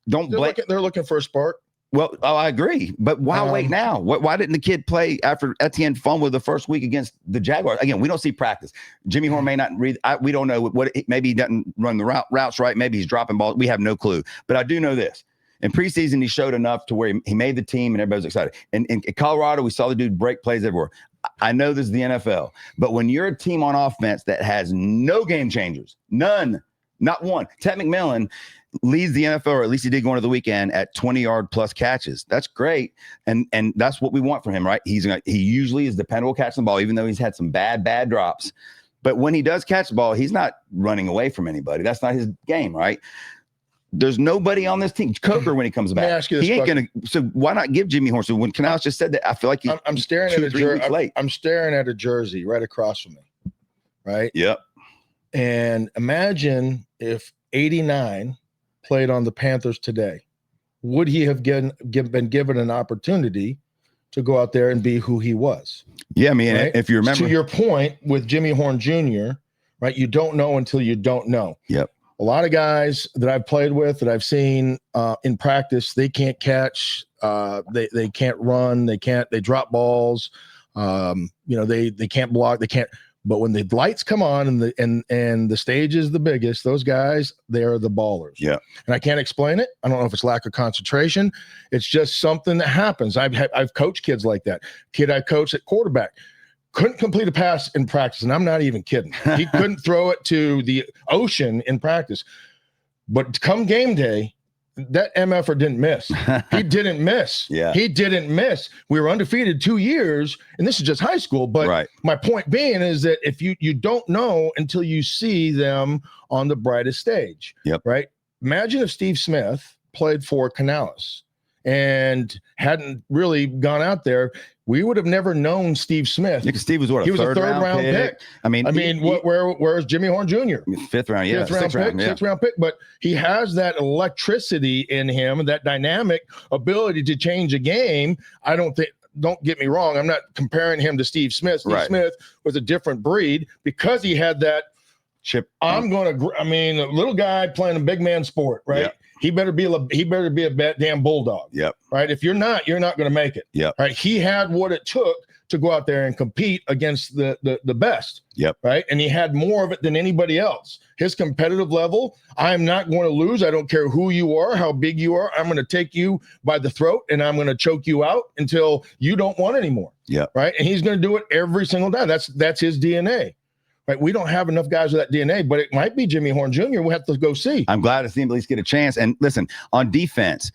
They're looking for a spark. Well, I agree, but why wait now? Why didn't the kid play after Etienne fumbled the first week against the Jaguars? Again, we don't see practice. Jimmy Horn may not read. We don't know maybe he doesn't run the routes right. Maybe he's dropping balls. We have no clue. But I do know this. In preseason, he showed enough to where he made the team and everybody was excited. And in Colorado, we saw the dude break plays everywhere. I know this is the NFL, but when you're a team on offense that has no game changers, none, not one. Ted McMillan leads the NFL, or at least he did going to the weekend, at 20-yard plus catches. That's great, and that's what we want from him, right? He usually is dependable catching the ball, even though he's had some bad drops. But when he does catch the ball, he's not running away from anybody. That's not his game, right? There's nobody on this team. Coker, when he comes back, ask you this he ain't going to. So why not give Jimmy Horn? So when Canales just said that, I feel like I'm staring at a jersey. I'm staring at a jersey right across from me, right? Yep. And imagine if 89 played on the Panthers today. Would he have been given an opportunity to go out there and be who he was? Yeah, I mean, right? If you remember. To your point with Jimmy Horn Jr., right? You don't know until you don't know. Yep. A lot of guys that I've played with, that I've seen in practice, they can't catch, they can't run, they drop balls, they can't block, But when the lights come on and the stage is the biggest, those guys, they are the ballers. Yeah. And I can't explain it. I don't know if it's lack of concentration. It's just something that happens. I've coached kids like that. Kid I coached at quarterback couldn't complete a pass in practice, and I'm not even kidding. He couldn't throw it to the ocean in practice. But come game day, that MFer didn't miss. He didn't miss. Yeah. He didn't miss. We were undefeated 2 years, and this is just high school. But my point being is that if you don't know until you see them on the brightest stage. Yep. Right? Imagine if Steve Smith played for Canales and hadn't really gone out there. We would have never known Steve Smith. Yeah, because Steve was what, he was a third round pick. I mean, where's Jimmy Horn Jr.? Fifth round, yeah, sixth round pick. But he has that electricity in him, that dynamic ability to change a game. Don't get me wrong, I'm not comparing him to Steve Smith. Steve Smith was a different breed because he had that chip. A little guy playing a big man sport, right? Yep. He better be a damn bulldog. Yep. Right. If you're not going to make it. Yep. Right. He had what it took to go out there and compete against the best. Yep. Right. And he had more of it than anybody else. His competitive level, I'm not going to lose. I don't care who you are, how big you are. I'm going to take you by the throat and I'm going to choke you out until you don't want anymore. Yeah. Right. And he's going to do it every single time. That's his DNA. Right, we don't have enough guys with that DNA, but it might be Jimmy Horn Jr. We'll have to go see. I'm glad to see him at least get a chance. And listen, on defense,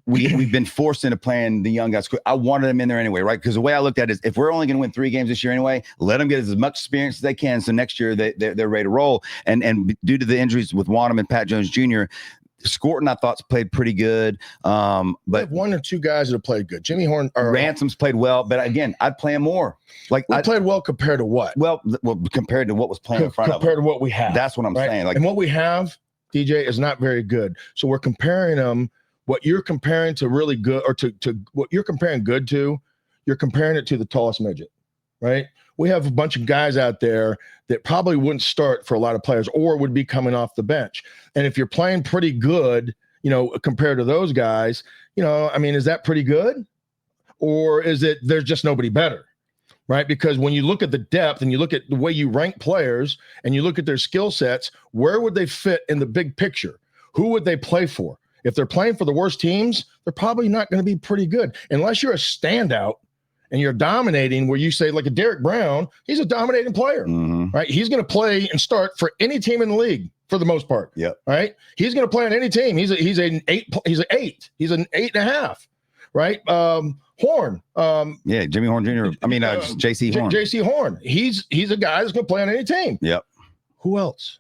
we've been forced into playing the young guys. I wanted them in there anyway, right? Because the way I looked at it is if we're only going to win 3 games this year anyway, let them get as much experience as they can. So next year they're ready to roll. And due to the injuries with Wanham and Pat Jones Jr., Scorton, I thought, played pretty good. But we have 1 or 2 guys that have played good. Jimmy Horn or Ransom's played well, but again, I'd play him more. I played well compared to what? Well, compared to what was playing in front of him. Compared to what we have. That's what I'm saying. And what we have, DJ, is not very good. So we're comparing them. What you're comparing to really good, or to what you're comparing good to, you're comparing it to the tallest midget, right? We have a bunch of guys out there that probably wouldn't start for a lot of players or would be coming off the bench. And if you're playing pretty good, compared to those guys, is that pretty good? Or is it there's just nobody better, right? Because when you look at the depth and you look at the way you rank players and you look at their skill sets, where would they fit in the big picture? Who would they play for? If they're playing for the worst teams, they're probably not going to be pretty good unless you're a standout and you're dominating, where you say, like a Derek Brown, he's a dominating player, right? He's going to play and start for any team in the league for the most part. Yeah. Right. He's going to play on any team. He's an 8. He's an 8. He's an 8.5. Right. Horn. Jimmy Horn Jr. JC Horn. JC Horn. He's a guy that's going to play on any team. Yep. Who else?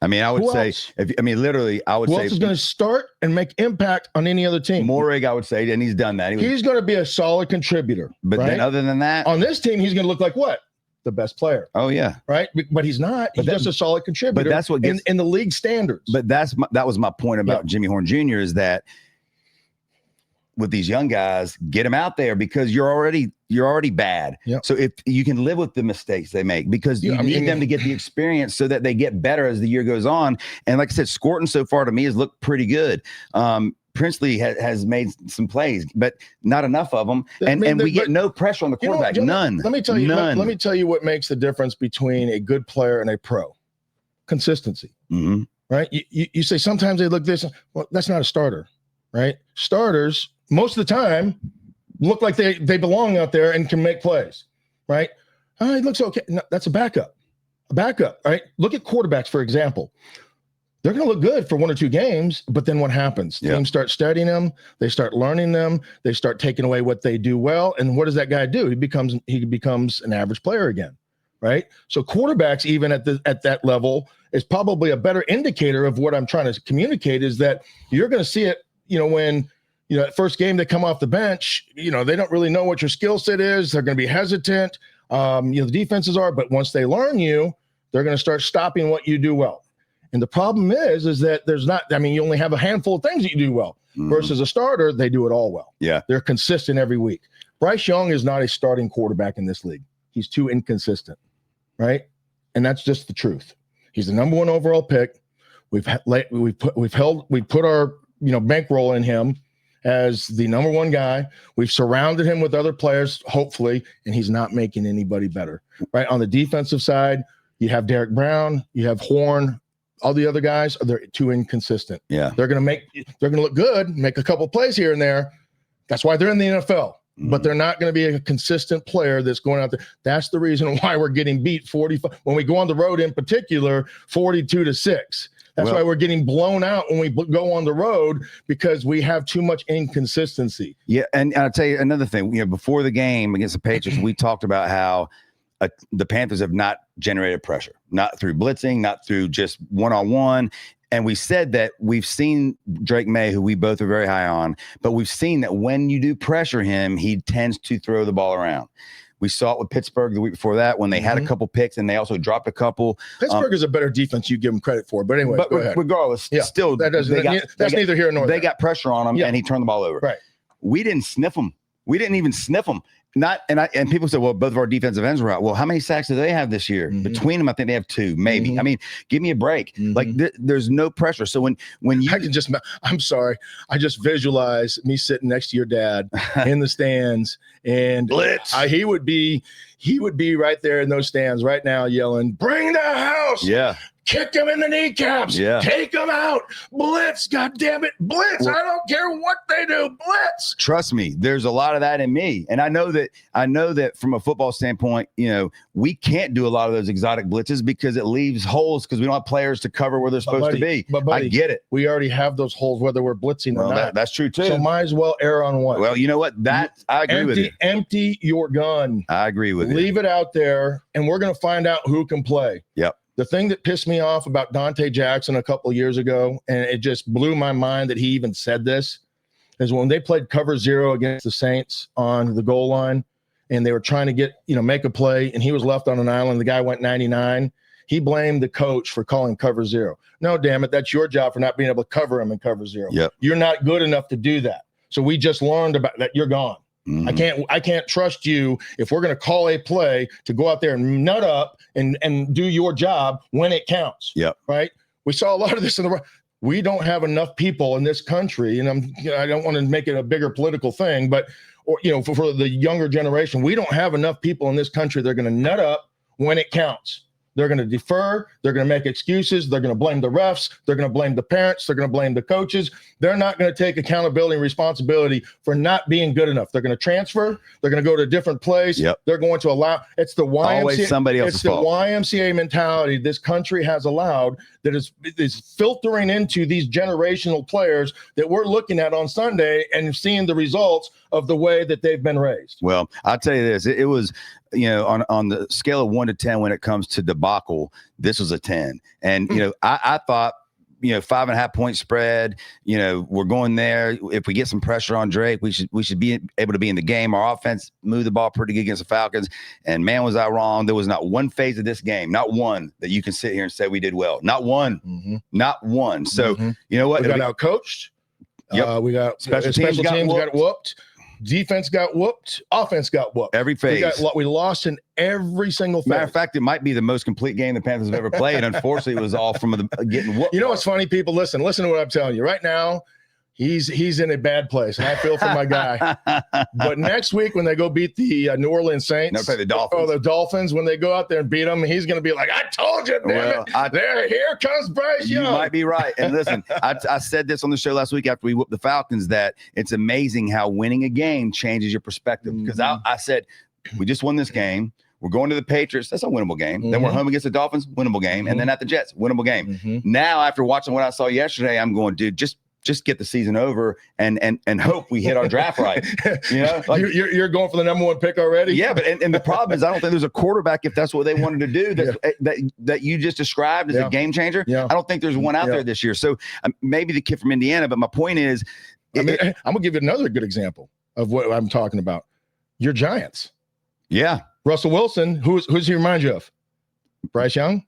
I would say, I would who say else is going to start and make impact on any other team? Morrig, I would say, and he's done that. He's going to be a solid contributor. But then other than that, on this team, he's going to look like what? The best player. Oh yeah. Right. But he's not. He's just a solid contributor. But that's what gets in the league standards. But that was my point about Jimmy Horn Jr. is that with these young guys, get them out there because you're already bad. Yep. So if you can live with the mistakes they make, because you need them to get the experience so that they get better as the year goes on. And like I said, Scorton so far to me has looked pretty good. Princely has made some plays, but not enough of them. And we get no pressure on the quarterback. None. Let me tell you. Let me tell you what makes the difference between a good player and a pro. Consistency. Mm-hmm. Right. You say sometimes they look this. Well, that's not a starter. Right. Starters most of the time look like they belong out there and can make plays. Right. Oh, he looks okay. No, that's a backup. Right. Look at quarterbacks, for example. They're going to look good for 1 or 2 games, but then what happens? Teams start studying them. They start learning them. They start taking away what they do well. And what does that guy do? He becomes an average player again, right? So quarterbacks, even at that level, is probably a better indicator of what I'm trying to communicate, is that you're going to see it, when, at first game they come off the bench, they don't really know what your skill set is. They're going to be hesitant. The defenses are, but once they learn you, they're going to start stopping what you do well. And the problem is that there's not, you only have a handful of things that you do well versus a starter. They do it all well. Yeah. They're consistent every week. Bryce Young is not a starting quarterback in this league. He's too inconsistent. Right. And that's just the truth. He's the number 1 overall pick. We've put our, bankroll in him, as the number one guy. We've surrounded him with other players, hopefully, and he's not making anybody better. Right on the defensive side, you have Derek Brown, you have Horn. All the other guys, they're too inconsistent. Yeah, they're gonna look good, make a couple plays here and there. That's why they're in the NFL. But they're not going to be a consistent player that's going out there. That's the reason why we're getting beat 45 when we go on the road, in particular, 42-6. That's why we're getting blown out when we go on the road, because we have too much inconsistency. Yeah, and I'll tell you another thing. Before the game against the Patriots, we talked about how the Panthers have not generated pressure, not through blitzing, not through just one-on-one. And we said that we've seen Drake May, who we both are very high on, but we've seen that when you do pressure him, he tends to throw the ball around. We saw it with Pittsburgh the week before that when they had a couple picks and they also dropped a couple. Pittsburgh is a better defense you give them credit for. But anyway, regardless, still, that's neither here nor there. They got pressure on him and he turned the ball over. Right. We didn't sniff him. We didn't even sniff him. And people said, well, both of our defensive ends were out. Well, how many sacks do they have this year? Between them, I think they have 2, maybe. I mean, give me a break. Like there's no pressure. So when you, I'm sorry, I just visualize me sitting next to your dad in the stands, and blitz. He would be right there in those stands right now, yelling, "Bring the house!" Yeah. Kick him in the kneecaps. Yeah. Take him out. Blitz. God damn it. Blitz. I don't care what they do. Blitz. Trust me, there's a lot of that in me. And I know that from a football standpoint, we can't do a lot of those exotic blitzes because it leaves holes because we don't have players to cover where they're supposed to be. But buddy, I get it. We already have those holes whether we're blitzing or not. That's true too. So might as well err on one. Well, you know what? I agree with you. Empty your gun. I agree with you. Leave it out there, and we're going to find out who can play. Yep. The thing that pissed me off about Dante Jackson a couple of years ago, and it just blew my mind that he even said this, is when they played cover 0 against the Saints on the goal line, and they were trying to make a play, and he was left on an island. The guy went 99. He blamed the coach for calling cover 0. No, damn it. That's your job for not being able to cover him in cover 0. Yep. You're not good enough to do that. So we just learned about that. You're gone. I can't trust you if we're going to call a play to go out there and nut up and do your job when it counts. Yep. Right. We saw a lot of this we don't have enough people in this country, and I don't want to make it a bigger political thing, but for the younger generation, we don't have enough people in this country that are going to nut up when it counts. They're going to defer. They're going to make excuses. They're going to blame the refs. They're going to blame the parents. They're going to blame the coaches. They're not going to take accountability and responsibility for not being good enough. They're going to transfer. They're going to go to a different place. Yep. They're going to allow. It's the YMCA. Always somebody else's fault. It's the YMCA mentality this country has allowed that is filtering into these generational players that we're looking at on Sunday and seeing the results of the way that they've been raised. Well, I'll tell you this. It was, on the scale of 1 to 10 when it comes to debacle, this was a 10. And, I thought, 5.5 point spread, we're going there. If we get some pressure on Drake, we should be able to be in the game. Our offense moved the ball pretty good against the Falcons. And man, was I wrong. There was not one phase of this game, not one that you can sit here and say we did well. Not one. Not one. So, you know what? We got outcoached. Yep. We got special teams got whooped. Defense got whooped. Offense got whooped. Every phase. We lost in every single phase. Matter of fact, it might be the most complete game the Panthers have ever played. Unfortunately, it was all from getting whooped. You know what's funny, people? Listen to what I'm telling you. Right now, he's in a bad place, and I feel for my guy. But next week, when they go beat the New Orleans Saints, they'll play the Dolphins. The Dolphins, when they go out there and beat them, he's going to be like, "I told you, damn it! Here comes Bryce Young." You might be right. And listen, I said this on the show last week after we whooped the Falcons that it's amazing how winning a game changes your perspective. Because I said we just won this game. We're going to the Patriots. That's a winnable game. Then we're home against the Dolphins. Winnable game. And then at the Jets. Winnable game. Now, after watching what I saw yesterday, I'm going, dude, just get the season over and hope we hit our draft right. You're going for the number 1 pick already. Yeah, but and the problem is I don't think there's a quarterback if that's what they wanted to do that you just described as a game changer. Yeah. I don't think there's one out there this year. So maybe the kid from Indiana. But my point is, I'm gonna give you another good example of what I'm talking about. Your Giants. Yeah, Russell Wilson. Who's he remind you of? Bryce Young.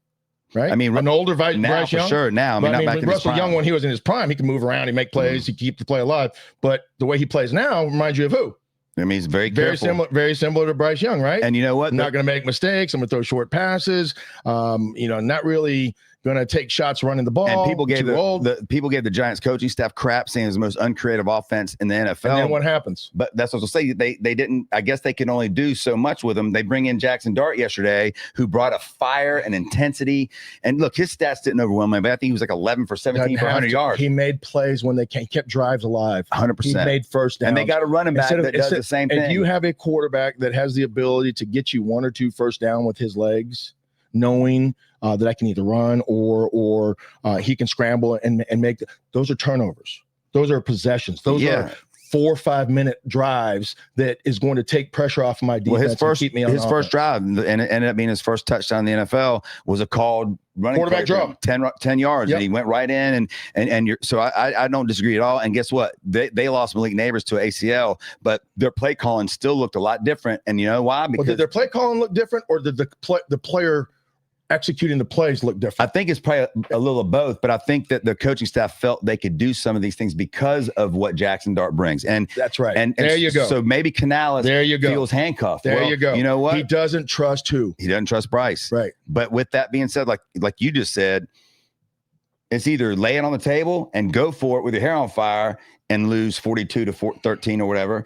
Right. I mean, an older Bryce for Young. Sure. Now, not back in his prime. Young, when he was in his prime, he can move around, he make plays, he keep the play alive. But the way he plays now reminds you of who? I mean, he's very similar to Bryce Young, right? And you know what? I'm not going to make mistakes. I'm going to throw short passes. Not really going to take shots running the ball. And people gave too old. the Giants coaching staff crap, saying it's the most uncreative offense in the NFL. And then what happens? But that's what I'll say. They didn't. I guess they can only do so much with them. They bring in Jackson Dart yesterday, who brought a fire and intensity. And look, his stats didn't overwhelm me, but I think he was like 11 for 17 for 100 yards. He made plays when they kept drives alive. 100%. He made first downs. And they got a running back that does the same thing. And you have a quarterback that has the ability to get you 1 or 2 first down with his legs, knowing that I can either run or he can scramble and make those are turnovers. Those are possessions. Those are 4 or 5 minute drives that is going to take pressure off of my defense and keep me on his first drive, and it ended up being his first touchdown in the NFL, was a called running quarterback draw, 10 yards, and he went right in. And you're, so I don't disagree at all. And guess what? They lost Malik Neighbors to ACL, but their play calling still looked a lot different. And you know why? Because did their play calling look different, or did the player executing the plays look different? I think it's probably a little of both, but I think that the coaching staff felt they could do some of these things because of what Jackson Dart brings. And that's right. And there you go. So maybe Canales feels handcuffed. There you go. You know what? He doesn't trust who? He doesn't trust Bryce. Right. But with that being said, like you just said, it's either lay it on the table and go for it with your hair on fire and lose 42 to 13 or whatever,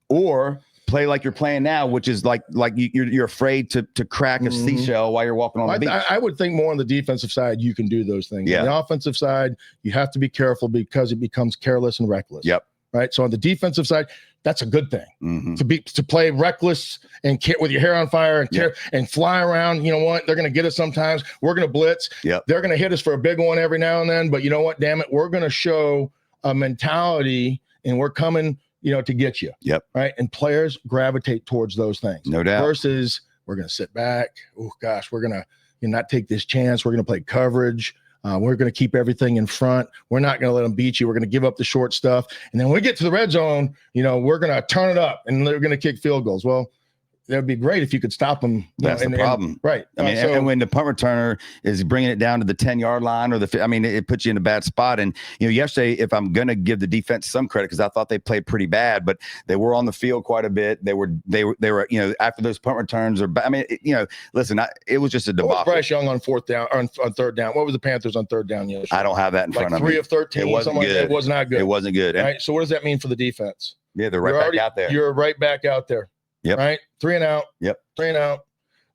or play like you're playing now, which is like you're afraid to crack a seashell while you're walking on the beach. I would think more on the defensive side, you can do those things. Yeah. On the offensive side, you have to be careful because it becomes careless and reckless. Yep. Right. So on the defensive side, that's a good thing to play reckless and with your hair on fire and fly around. You know what? They're going to get us sometimes. We're going to blitz. Yep. They're going to hit us for a big one every now and then. But you know what? Damn it, we're going to show a mentality, and we're coming, to get you. Yep. Right. And players gravitate towards those things. No doubt. Versus we're going to sit back. Oh gosh, we're going to not take this chance. We're going to play coverage. We're going to keep everything in front. We're not going to let them beat you. We're going to give up the short stuff. And then when we get to the red zone, we're going to turn it up and they're going to kick field goals. Well, that would be great if you could stop them. That's the problem. Right. I mean, and when the punt returner is bringing it down to the 10-yard line it puts you in a bad spot. And, yesterday, if I'm going to give the defense some credit, because I thought they played pretty bad, but they were on the field quite a bit. They were, after those punt returns listen, it was just a debacle. What was Bryce Young on fourth down, on third down? What was the Panthers on third down yesterday? I don't have that in front of me. 3 of 13. It wasn't good. It was not good. It wasn't good. Right. So what does that mean for the defense? Yeah, they're right back out there. You're right back out there. Yep. Right. 3 and out. Yep. 3 and out.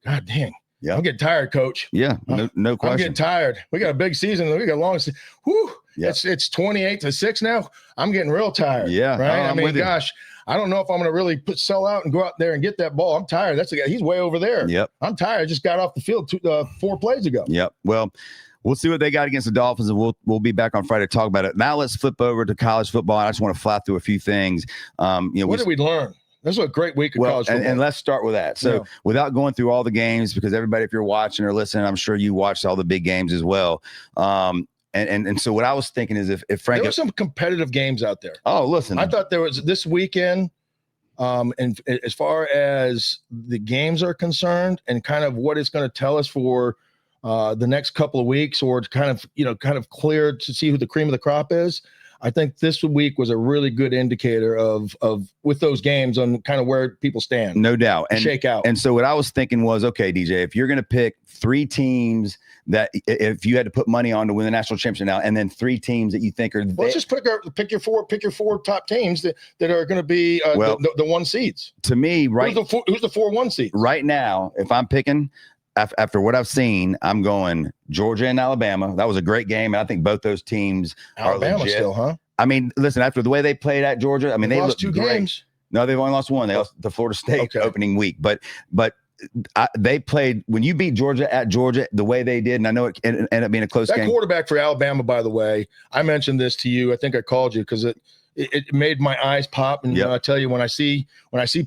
God dang. Yeah. I'm getting tired, Coach. Yeah. No question. I'm getting tired. We got a big season. We got a long season. Whew. Yep. It's 28-6 now. I'm getting real tired. Yeah. Right. Gosh, I don't know if I'm going to really sell out and go out there and get that ball. I'm tired. That's the guy. He's way over there. Yep. I'm tired. I just got off the field 4 plays ago. Yep. Well, we'll see what they got against the Dolphins, and we'll be back on Friday to talk about it. Now let's flip over to college football. I just want to fly through a few things. What did we learn? This was a great week of college football. And let's start with that. So without going through all the games, because everybody, if you're watching or listening, I'm sure you watched all the big games as well. And so what I was thinking is if Frank, there were some competitive games out there. Oh, listen, I thought there was this weekend. And as far as the games are concerned, and kind of what it's going to tell us for the next couple of weeks, or to kind of clear to see who the cream of the crop is. I think this week was a really good indicator of with those games on kind of where people stand. No doubt. And shake out. And so what I was thinking was, okay, DJ, if you're going to pick 3 teams that if you had to put money on to win the national championship now, and then 3 teams that you think are, let's just pick your 4 top teams that are going to be the 1 seeds. To me, right? Who's the 4 1 seeds? Right now, if I'm picking, after what I've seen, I'm going Georgia and Alabama. That was a great game. And I think both those teams Alabama are legit. Still, huh? I mean, listen, after the way they played at Georgia, I mean, they lost looked 2 great. games. No, they've only lost 1. They lost the Florida State opening week. But they played, when you beat Georgia at Georgia the way they did, and I know it ended up being a close game. That quarterback for Alabama, by the way, I mentioned this to you. I think I called you because it made my eyes pop. And I tell you, when I see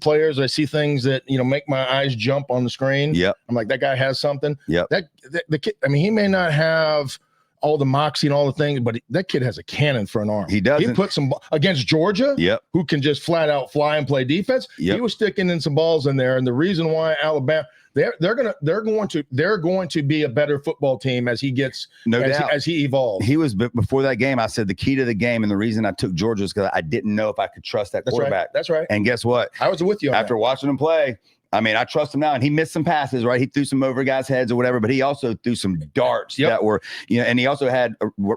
players, I see things that make my eyes jump on the screen. Yep. I'm like, that guy has something. Yep. The kid, I mean, he may not have all the moxie and all the things, but that kid has a cannon for an arm. He does. He put some against Georgia. Yep. Who can just flat out fly and play defense. Yep. He was sticking in some balls in there, and the reason why Alabama. They're going to be a better football team as he gets as he evolves. He was before that game. I said the key to the game and the reason I took Georgia is because I didn't know if I could trust that quarterback. That's right. And guess what? I was with you after watching him play. I mean, I trust him now, and he missed some passes, right? He threw some over guys' heads or whatever, but he also threw some darts that were, and he also had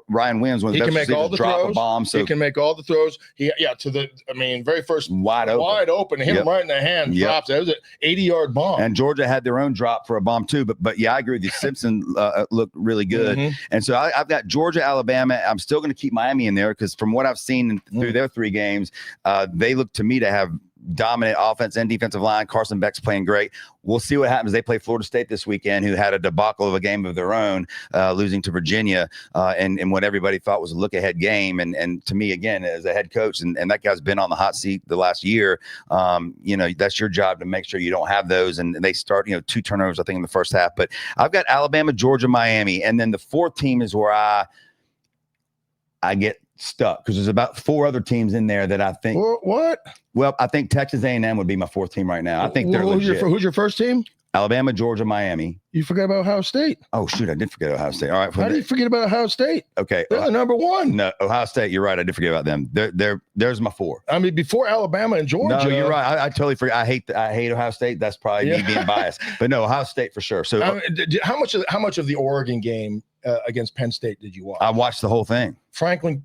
Ryan Williams, one of the best receivers, drop a bomb. So he can make all the throws. Very first wide open, hit him right in the hand, drops it. It was an 80-yard bomb. And Georgia had their own drop for a bomb too, but yeah, I agree with you. Simpson looked really good, and so I've got Georgia, Alabama. I'm still going to keep Miami in there because from what I've seen through their 3 games, they look to me to have dominant offense and defensive line. Carson Beck's playing great. We'll see what happens. They play Florida State this weekend, who had a debacle of a game of their own, losing to Virginia, and what everybody thought was a look-ahead game. And to me, again, as a head coach, and that guy's been on the hot seat the last year, that's your job to make sure you don't have those. And they start, 2 turnovers, I think, in the first half. But I've got Alabama, Georgia, Miami. And then the 4th team is where I get stuck because there's about 4 other teams in there that I think. What? Well, I think Texas A&M would be my 4th team right now. I think they're legit. Who's your first team? Alabama, Georgia, Miami. You forgot about Ohio State. Oh, shoot. I did forget Ohio State. All right. How do you forget about Ohio State? Okay. They're the number 1. No, Ohio State. You're right. I did forget about them. There's my 4. I mean, before Alabama and Georgia. No, you're right. I totally forget. I hate Ohio State. That's probably me being biased. But no, Ohio State for sure. So how much of the Oregon game against Penn State did you watch? I watched the whole thing. Franklin,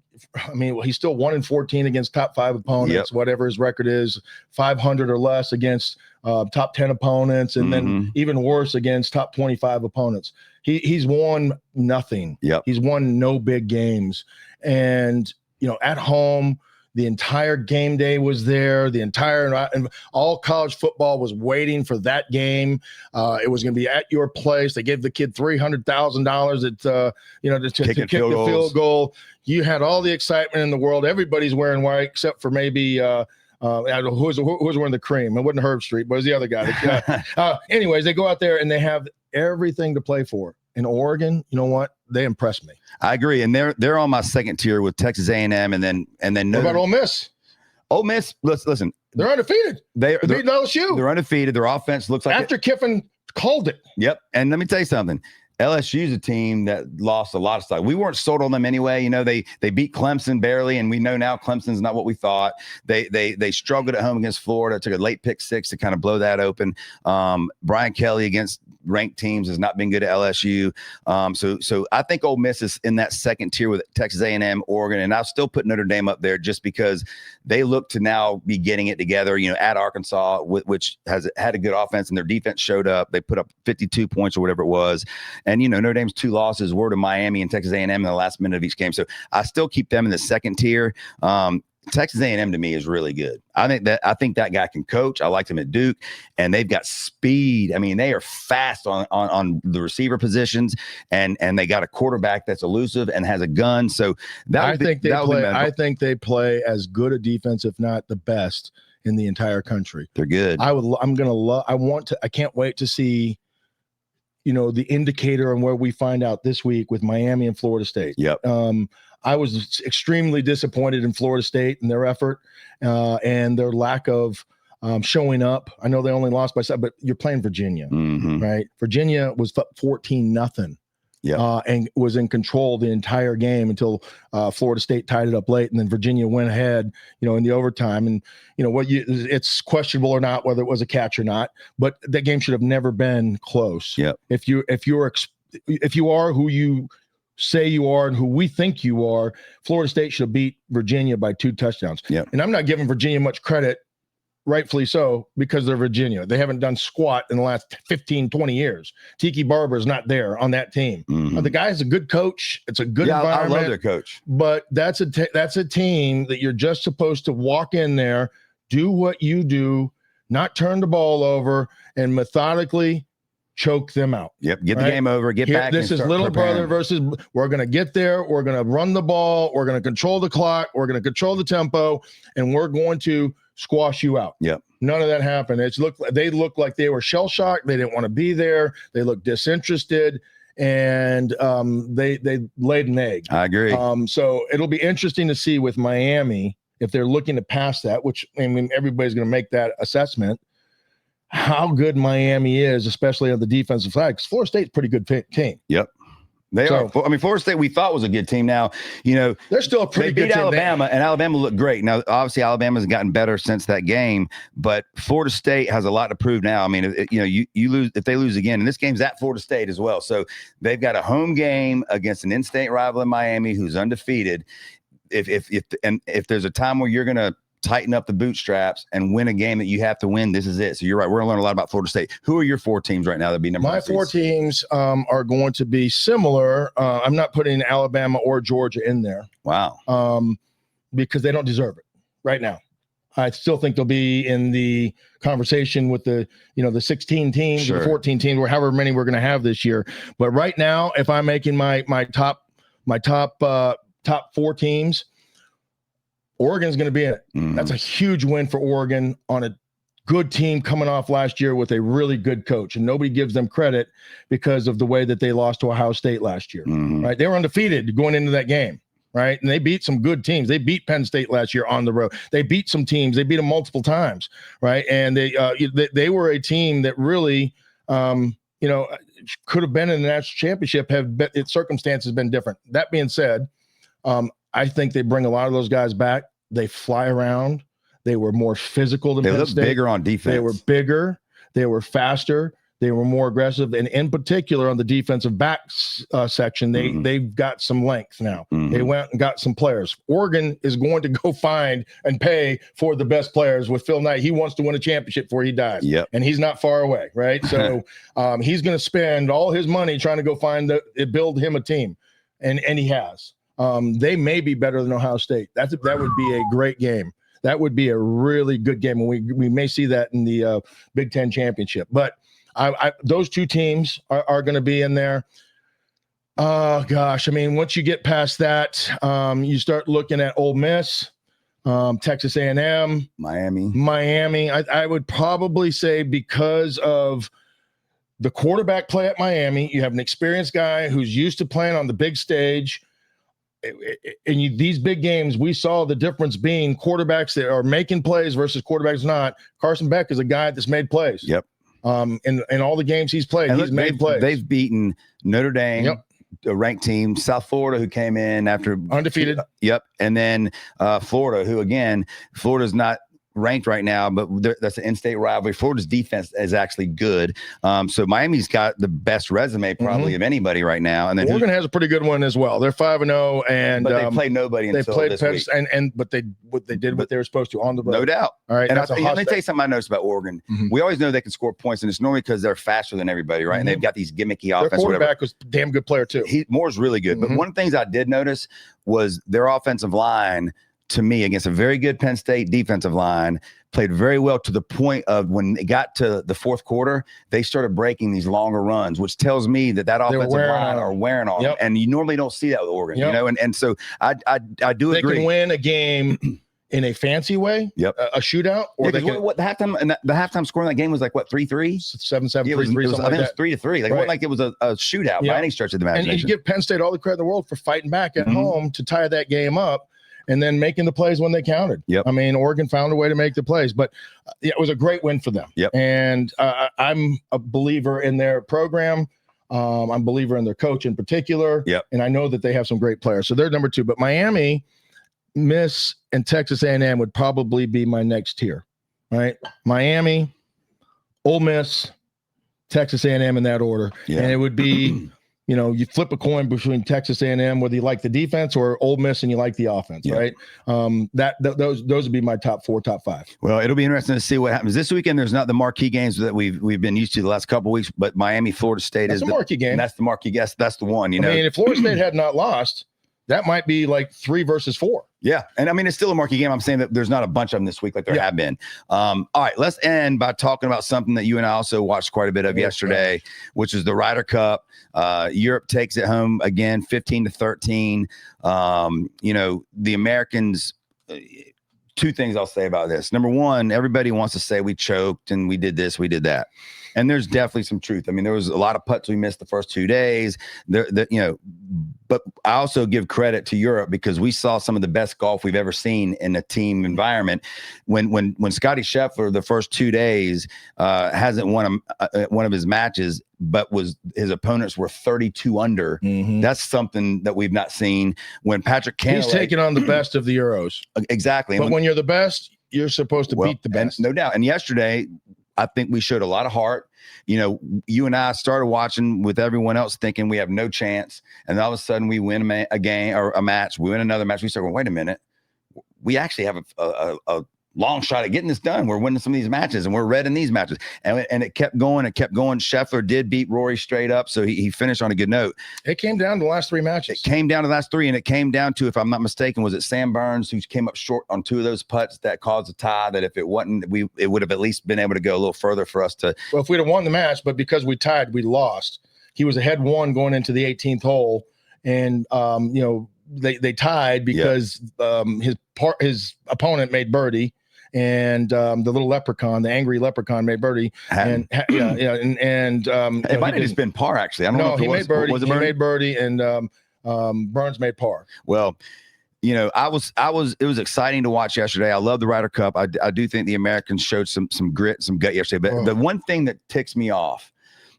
he's still 1-14 against top 5 opponents, whatever his record is, 500 or less against top 10 opponents, and then even worse against top 25 opponents. He's won nothing. Yep. He's won no big games. And, at home, the entire game day was there. And all college football was waiting for that game. It was going to be at your place. They gave the kid $300,000 to kick the field goal. You had all the excitement in the world. Everybody's wearing white except for maybe who's wearing the cream. It wasn't Herb Street, but it was the other guy. Anyways, they go out there and they have everything to play for. In Oregon, you know what? They impressed me. I agree, and they're on my 2nd tier with Texas A&M, and then. What about Ole Miss? Ole Miss, listen. They're undefeated. They're beating LSU. They're undefeated. Their offense looks like after Kiffin called it. Yep, and let me tell you something. LSU's a team that lost a lot of stuff. We weren't sold on them anyway. They beat Clemson barely, and we know now Clemson's not what we thought. They struggled at home against Florida. Took a late pick 6 to kind of blow that open. Brian Kelly against ranked teams has not been good at LSU. So I think Ole Miss is in that 2nd tier with Texas A&M, Oregon, and I'll still put Notre Dame up there just because they look to now be getting it together. At Arkansas, which has had a good offense, and their defense showed up. They put up 52 points or whatever it was. And, Notre Dame's 2 losses were to Miami and Texas A&M in the last minute of each game. So I still keep them in the 2nd tier. Texas A&M to me is really good. I think that guy can coach. I liked him at Duke, and they've got speed. I mean, they are fast on the receiver positions, and they got a quarterback that's elusive and has a gun. So I think they play as good a defense, if not the best, in the entire country. They're good. I can't wait to see the indicator on where we find out this week with Miami and Florida State. Yep. I was extremely disappointed in Florida State and their effort and their lack of showing up. I know they only lost by 7, but you're playing Virginia, right? Virginia was 14-0. And was in control the entire game until Florida State tied it up late, and then Virginia went ahead, in the overtime. And it's questionable or not whether it was a catch or not, but that game should have never been close. Yep. If you are who you say you are and who we think you are, Florida State should have beat Virginia by 2 touchdowns. Yep. And I'm not giving Virginia much credit. Rightfully so, because they're Virginia. They haven't done squat in the last 15, 20 years. Tiki Barber is not there on that team. The guy's a good coach. It's a good environment. I love their coach. But that's a team that you're just supposed to walk in there, do what you do, not turn the ball over, and methodically choke them out. Yep. Get the game over. Get back. This is little brother versus. We're going to get there. We're going to run the ball. We're going to control the clock. We're going to control the tempo, and we're going to squash you out. Yep. None of that happened. They looked like they were shell shocked. They didn't want to be there. They looked disinterested, and they laid an egg. I agree. So it'll be interesting to see with Miami if they're looking to pass that, which everybody's going to make that assessment. How good Miami is, especially on the defensive side, because Florida State's a pretty good team. Yep. They are. I mean, Florida State, we thought was a good team. Now, they're still a pretty good team. Alabama, and Alabama looked great. Now, obviously, Alabama's gotten better since that game, but Florida State has a lot to prove now. I mean, you lose if they lose again, and this game's at Florida State as well. So they've got a home game against an in-state rival in Miami who's undefeated. If there's a time where you're going to tighten up the bootstraps and win a game that you have to win, this is it. So you're right. We're going to learn a lot about Florida State. Who are your 4 teams right now that be number one? My 4 teams are going to be similar. I'm not putting Alabama or Georgia in there. Wow. Because they don't deserve it right now. I still think they'll be in the conversation with the 16 teams, or the 14 teams, or however many we're going to have this year. But right now, if I'm making my top 4 teams, Oregon's going to be in it. That's a huge win for Oregon on a good team coming off last year with a really good coach. And nobody gives them credit because of the way that they lost to Ohio State last year. Right? They were undefeated going into that game. Right? And they beat some good teams. They beat Penn State last year on the road. They beat some teams. They beat them multiple times. Right? And they were a team that really, could have been in the national championship. Its circumstances been different. That being said, I think they bring a lot of those guys back. They fly around. They were more physical than Penn State. They look bigger on defense. They were bigger. They were faster. They were more aggressive. And in particular, on the defensive back section, they've got some length now. They went and got some players. Oregon is going to go find and pay for the best players with Phil Knight. He wants to win a championship before he dies. Yep. And he's not far away, right? So he's going to spend all his money trying to go build him a team. And he has. They may be better than Ohio State. That would be a great game. That would be a really good game, and we may see that in the Big Ten championship. But those 2 teams are going to be in there. Oh gosh, I mean, once you get past that, you start looking at Ole Miss, Texas A&M, Miami. I would probably say because of the quarterback play at Miami, you have an experienced guy who's used to playing on the big stage. And these big games, we saw the difference being quarterbacks that are making plays versus quarterbacks not. Carson Beck is a guy that's made plays. Yep. In all the games he's played, he's made plays. They've beaten Notre Dame, a ranked team, South Florida, who came in after undefeated. Yep. And then Florida, who again, Florida's not ranked right now, but that's an in-state rivalry. Florida's defense is actually good. So Miami's got the best resume probably of anybody right now. And then Oregon has a pretty good one as well. They're 5-0, and but they played nobody until this week. But they did what they were supposed to on the road. No doubt. All right. And let me tell you something I noticed about Oregon. We always know they can score points, and it's normally because they're faster than everybody, right? And they've got these gimmicky offense. Their quarterback was a damn good player too. Moore's really good. But one of the things I did notice was their offensive line, to me, against a very good Penn State defensive line, played very well to the point of when it got to the fourth quarter, they started breaking these longer runs, which tells me that offensive line are wearing on them. And you normally don't see that with Oregon, and so I do agree. They can win a game in a fancy way, a shootout, or what the halftime score in that game was like, what, 3-3? 7-7, 3-3, I think it was 3-3. Like, it wasn't like it was a shootout by any stretch of the imagination. And you give Penn State all the credit in the world for fighting back at home to tie that game up, and then making the plays when they counted. I mean, Oregon found a way to make the plays, but it was a great win for them. And I'm a believer in their program. I'm a believer in their coach in particular. And I know that they have some great players. So they're number 2. But Miami, Miss, and Texas A&M would probably be my next tier, right? Miami, Ole Miss, Texas A&M in that order. And it would be – you flip a coin between Texas A&M, whether you like the defense, or Ole Miss and you like the offense, right? Those would be my top 4, top 5. Well, it'll be interesting to see what happens this weekend. There's not the marquee games that we've been used to the last couple of weeks, but Miami, Florida State is the marquee game. That's the marquee guess. That's the one. I mean, if Florida State had not lost, that might be like 3 versus 4. Yeah. And I mean, it's still a marquee game. I'm saying that there's not a bunch of them this week like there have been. All right, let's end by talking about something that you and I also watched quite a bit of yesterday, which is the Ryder Cup. Europe takes it home again, 15-13. The Americans, 2 things I'll say about this. Number one, everybody wants to say we choked and we did this, we did that. And there's definitely some truth. I mean, there was a lot of putts we missed the first 2 days. But I also give credit to Europe because we saw some of the best golf we've ever seen in a team environment. When Scotty Scheffler the first 2 days hasn't won one of his matches, but his opponents were 32 under. Mm-hmm. That's something that we've not seen. When Patrick Canales, he's taking on the best of the Euros. Exactly. But when you're the best, you're supposed to beat the best. No doubt. And yesterday, I think we showed a lot of heart. You know, you and I started watching with everyone else thinking we have no chance. And all of a sudden we win a game or a match. We win another match. We start going, wait a minute. We actually have a long shot at getting this done. We're winning some of these matches and we're red in these matches. And it kept going. It kept going. Scheffler did beat Rory straight up. So he finished on a good note. It came down to the last 3 matches. It came down to the last 3. And it came down to, if I'm not mistaken, was it Sam Burns who came up short on 2 of those putts that caused a tie, that if it wasn't, it would have at least been able to go a little further for us to. Well, if we'd have won the match, but because we tied, we lost. He was ahead 1 going into the 18th hole. And, you know, they tied because his opponent made birdie. And the little leprechaun, the angry leprechaun, made birdie. And it might have just been par, actually. I don't know if he made birdie. He made birdie, and Burns made par. Well, you know, it was exciting to watch yesterday. I love the Ryder Cup. I do think the Americans showed some grit, some gut yesterday. But the one thing that ticks me off,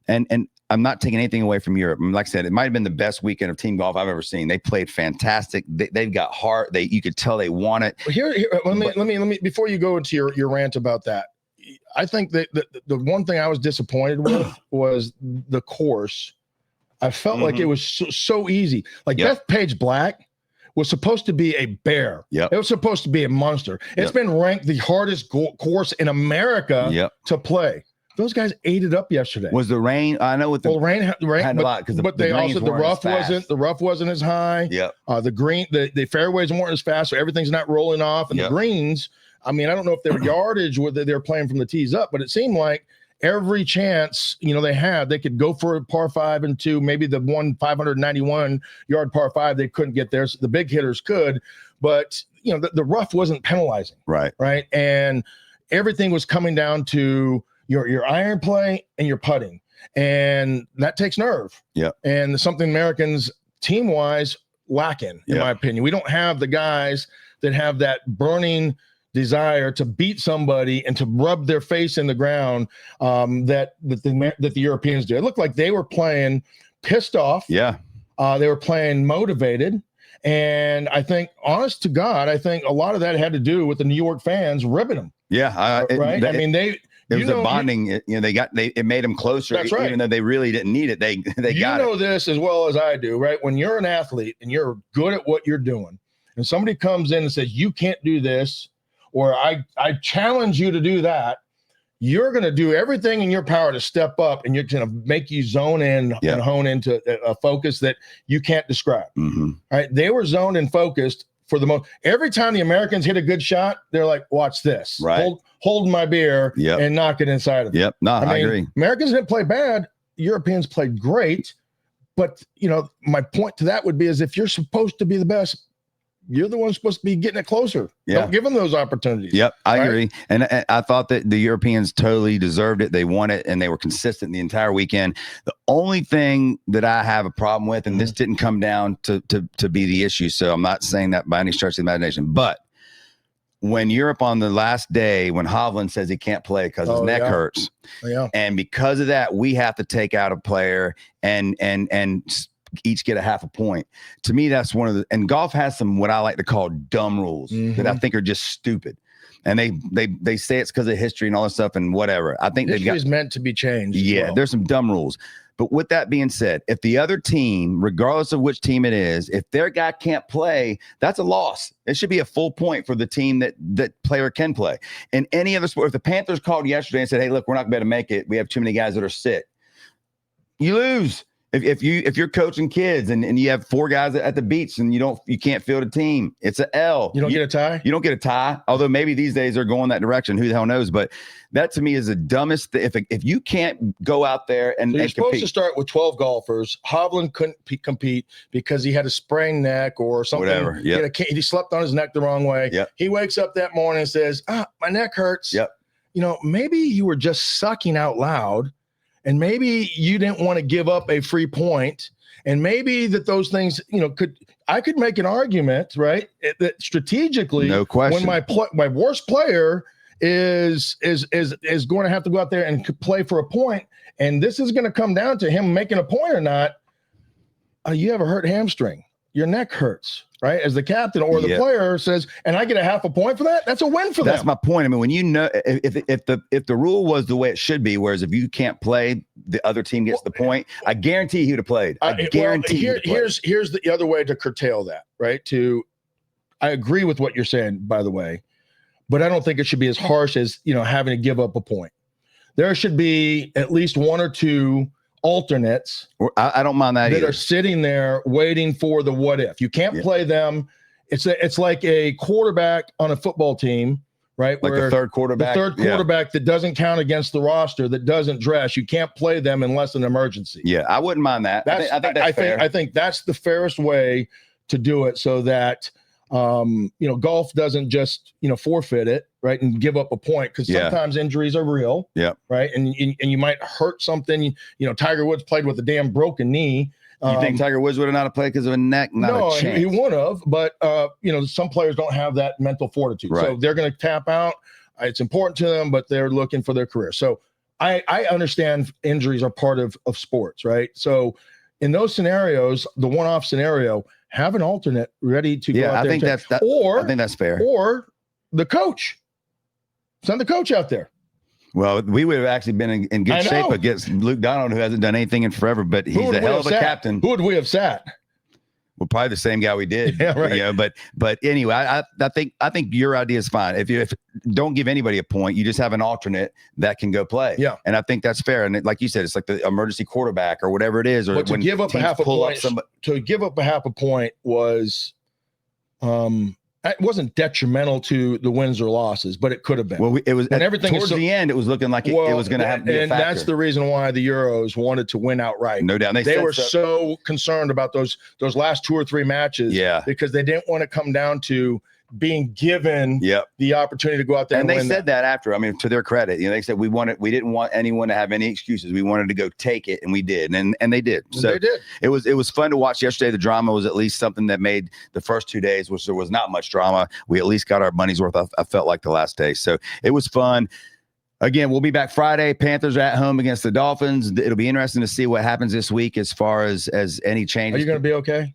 and I'm not taking anything away from Europe. I mean, like I said, it might have been the best weekend of team golf I've ever seen. They played fantastic. They've got heart. You could tell they want it. Here, let me before you go into your rant about that. I think that the one thing I was disappointed with was the course. I felt like it was so easy. Like Bethpage Black was supposed to be a bear. Yep. It was supposed to be a monster. It's been ranked the hardest course in America to play. Those guys ate it up yesterday. Was the rain? I know with the rain had a lot because but they also the rough wasn't as high. Yeah. The green the fairways weren't as fast, so everything's not rolling off. And the greens, I mean, I don't know if they were yardage whether they're playing from the tees up, but it seemed like every chance they could go for a par 5 and 2, maybe the 591 yard par 5 they couldn't get there. So the big hitters could, but the rough wasn't penalizing. Right. And everything was coming down to your iron play and your putting, and that takes nerve. Yeah. And something Americans team wise lack in my opinion. We don't have the guys that have that burning desire to beat somebody and to rub their face in the ground that the Europeans do. It looked like they were playing pissed off. Yeah. They were playing motivated. And I think, honest to God, I think a lot of that had to do with the New York fans ribbing them. Yeah. It was a bonding. It made them closer. That's right. Even though they really didn't need it, they got it. This as well as I do, right? When you're an athlete and you're good at what you're doing, and somebody comes in and says you can't do this, or I challenge you to do that, you're going to do everything in your power to step up, and you're going to make you zone in and hone into a focus that you can't describe. Mm-hmm. Right? They were zoned and focused for the most. Every time the Americans hit a good shot, they're like, "Watch this! Right. Hold my beer and knock it inside of it." Yep. No, I agree. Americans didn't play bad. Europeans played great. But, my point to that would be is if you're supposed to be the best, you're the one supposed to be getting it closer. Yeah. Don't give them those opportunities. Yep. I agree. And I thought that the Europeans totally deserved it. They won it, and they were consistent the entire weekend. The only thing that I have a problem with, and this didn't come down to be the issue, so I'm not saying that by any stretch of the imagination, but when Europe on the last day, when Hovland says he can't play because his neck hurts, and because of that, we have to take out a player and each get a half a point. To me, that's one of the, and golf has some what I like to call dumb rules that I think are just stupid. And they say it's because of history and all this stuff and whatever. I think history is meant to be changed. Yeah, there's some dumb rules. But with that being said, if the other team, regardless of which team it is, if their guy can't play, that's a loss. It should be a full point for the team that player can play. In any other sport, if the Panthers called yesterday and said, "Hey, look, we're not going to be able to make it. We have too many guys that are sick," you lose. If you're coaching kids and you have 4 guys at the beach and you can't field a team, it's an L. You don't get a tie? You don't get a tie. Although maybe these days they're going that direction. Who the hell knows? But that to me is the dumbest thing. If you can't go out there and you're supposed compete. to start with 12 golfers. Hovland couldn't compete because he had a sprained neck or something. Whatever. Yep. He slept on his neck the wrong way. Yep. He wakes up that morning and says, "My neck hurts." Yep. Maybe you were just sucking out loud and maybe you didn't want to give up a free point, and maybe that those things, I could make an argument, right, that strategically, no question, when my worst player is going to have to go out there and play for a point, and this is going to come down to him making a point or not. You have a hurt hamstring, your neck hurts, right? As the captain or the player says, and I get a half a point for that. That's a win for them. That's my point. I mean, when if the rule was the way it should be, whereas if you can't play, the other team gets the point. I guarantee he would have played. I guarantee. Here's the other way to curtail that, right? I agree with what you're saying, by the way, but I don't think it should be as harsh as having to give up a point. There should be at least one or two alternates. I don't mind that either. Are sitting there waiting for the what if. You can't play them. It's like a quarterback on a football team, right? Like the third quarterback. The third quarterback that doesn't count against the roster, that doesn't dress. You can't play them unless an emergency. Yeah, I wouldn't mind that. I think that's fair. I think that's the fairest way to do it, so that golf doesn't just forfeit it, right, and give up a point, because sometimes injuries are real, right, and you might hurt something. Tiger Woods played with a damn broken knee. You think Tiger Woods would have not played because of a neck? Not a chance. He would have, but some players don't have that mental fortitude, right. So they're going to tap out. It's important to them, but they're looking for their career. So I understand injuries are part of sports, right? So in those scenarios, the one-off scenario, have an alternate ready to go out there. I think that's fair. Or the coach. Send the coach out there. Well, we would have actually been in good shape against Luke Donald, who hasn't done anything in forever, but he's a hell of a captain. Who would we have sat? Well, probably the same guy we did. Yeah, right. But anyway, I think your idea is fine. If don't give anybody a point, you just have an alternate that can go play. Yeah, and I think that's fair. And like you said, it's like the emergency quarterback or whatever it is. Or but to give up a half a point, was, it wasn't detrimental to the wins or losses, but it could have been. Well, it was. And everything towards the end, it was looking like it was going to have. And that's the reason why the Euros wanted to win outright. No doubt, they were so concerned about those last 2 or 3 matches. Yeah, because they didn't want to come down to being given the opportunity to go out there and they win said that after. I mean, to their credit, they said we didn't want anyone to have any excuses. We wanted to go take it, and we did, and they did. So they did. It was fun to watch yesterday. The drama was at least something that made the first 2 days, which there was not much drama. We at least got our money's worth. I felt like the last day, so it was fun. Again, we'll be back Friday. Panthers are at home against the Dolphins. It'll be interesting to see what happens this week as far as any changes. Are you going to be okay?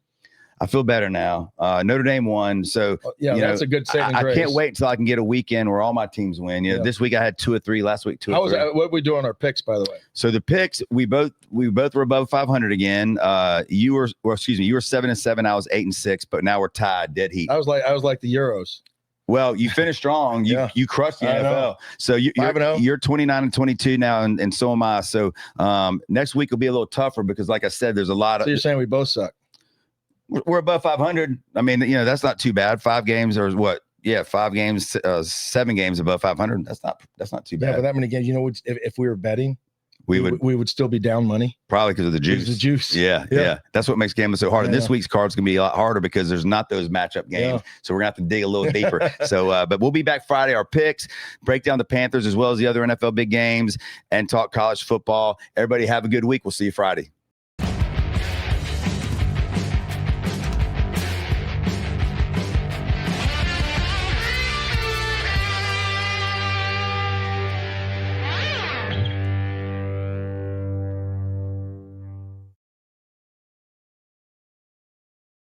I feel better now. Notre Dame won, so that's a good saving grace. I can't wait until I can get a weekend where all my teams win. This week I had 2 or 3. Last week 2 or 3. What we do on our picks, by the way? So the picks, we both were above 500 again. You were 7-7. I was 8-6, but now we're tied, dead heat. I was like the Euros. Well, you finished strong. You crushed the NFL. So you're 29-22 now, and so am I. So next week will be a little tougher because, like I said, there's a lot of. So you're saying we both suck? We're above 500. I mean, that's not too bad. 5 games or what? Yeah, 5 games, 7 games above 500. That's not too bad. Yeah, but that many games, if we were betting, we would still be down money. Probably because of the juice. The juice. Yeah. That's what makes gambling so hard. And this week's card's gonna be a lot harder because there's not those matchup games. So we're gonna have to dig a little deeper. So, but we'll be back Friday. Our picks, break down the Panthers as well as the other NFL big games, and talk college football. Everybody have a good week. We'll see you Friday.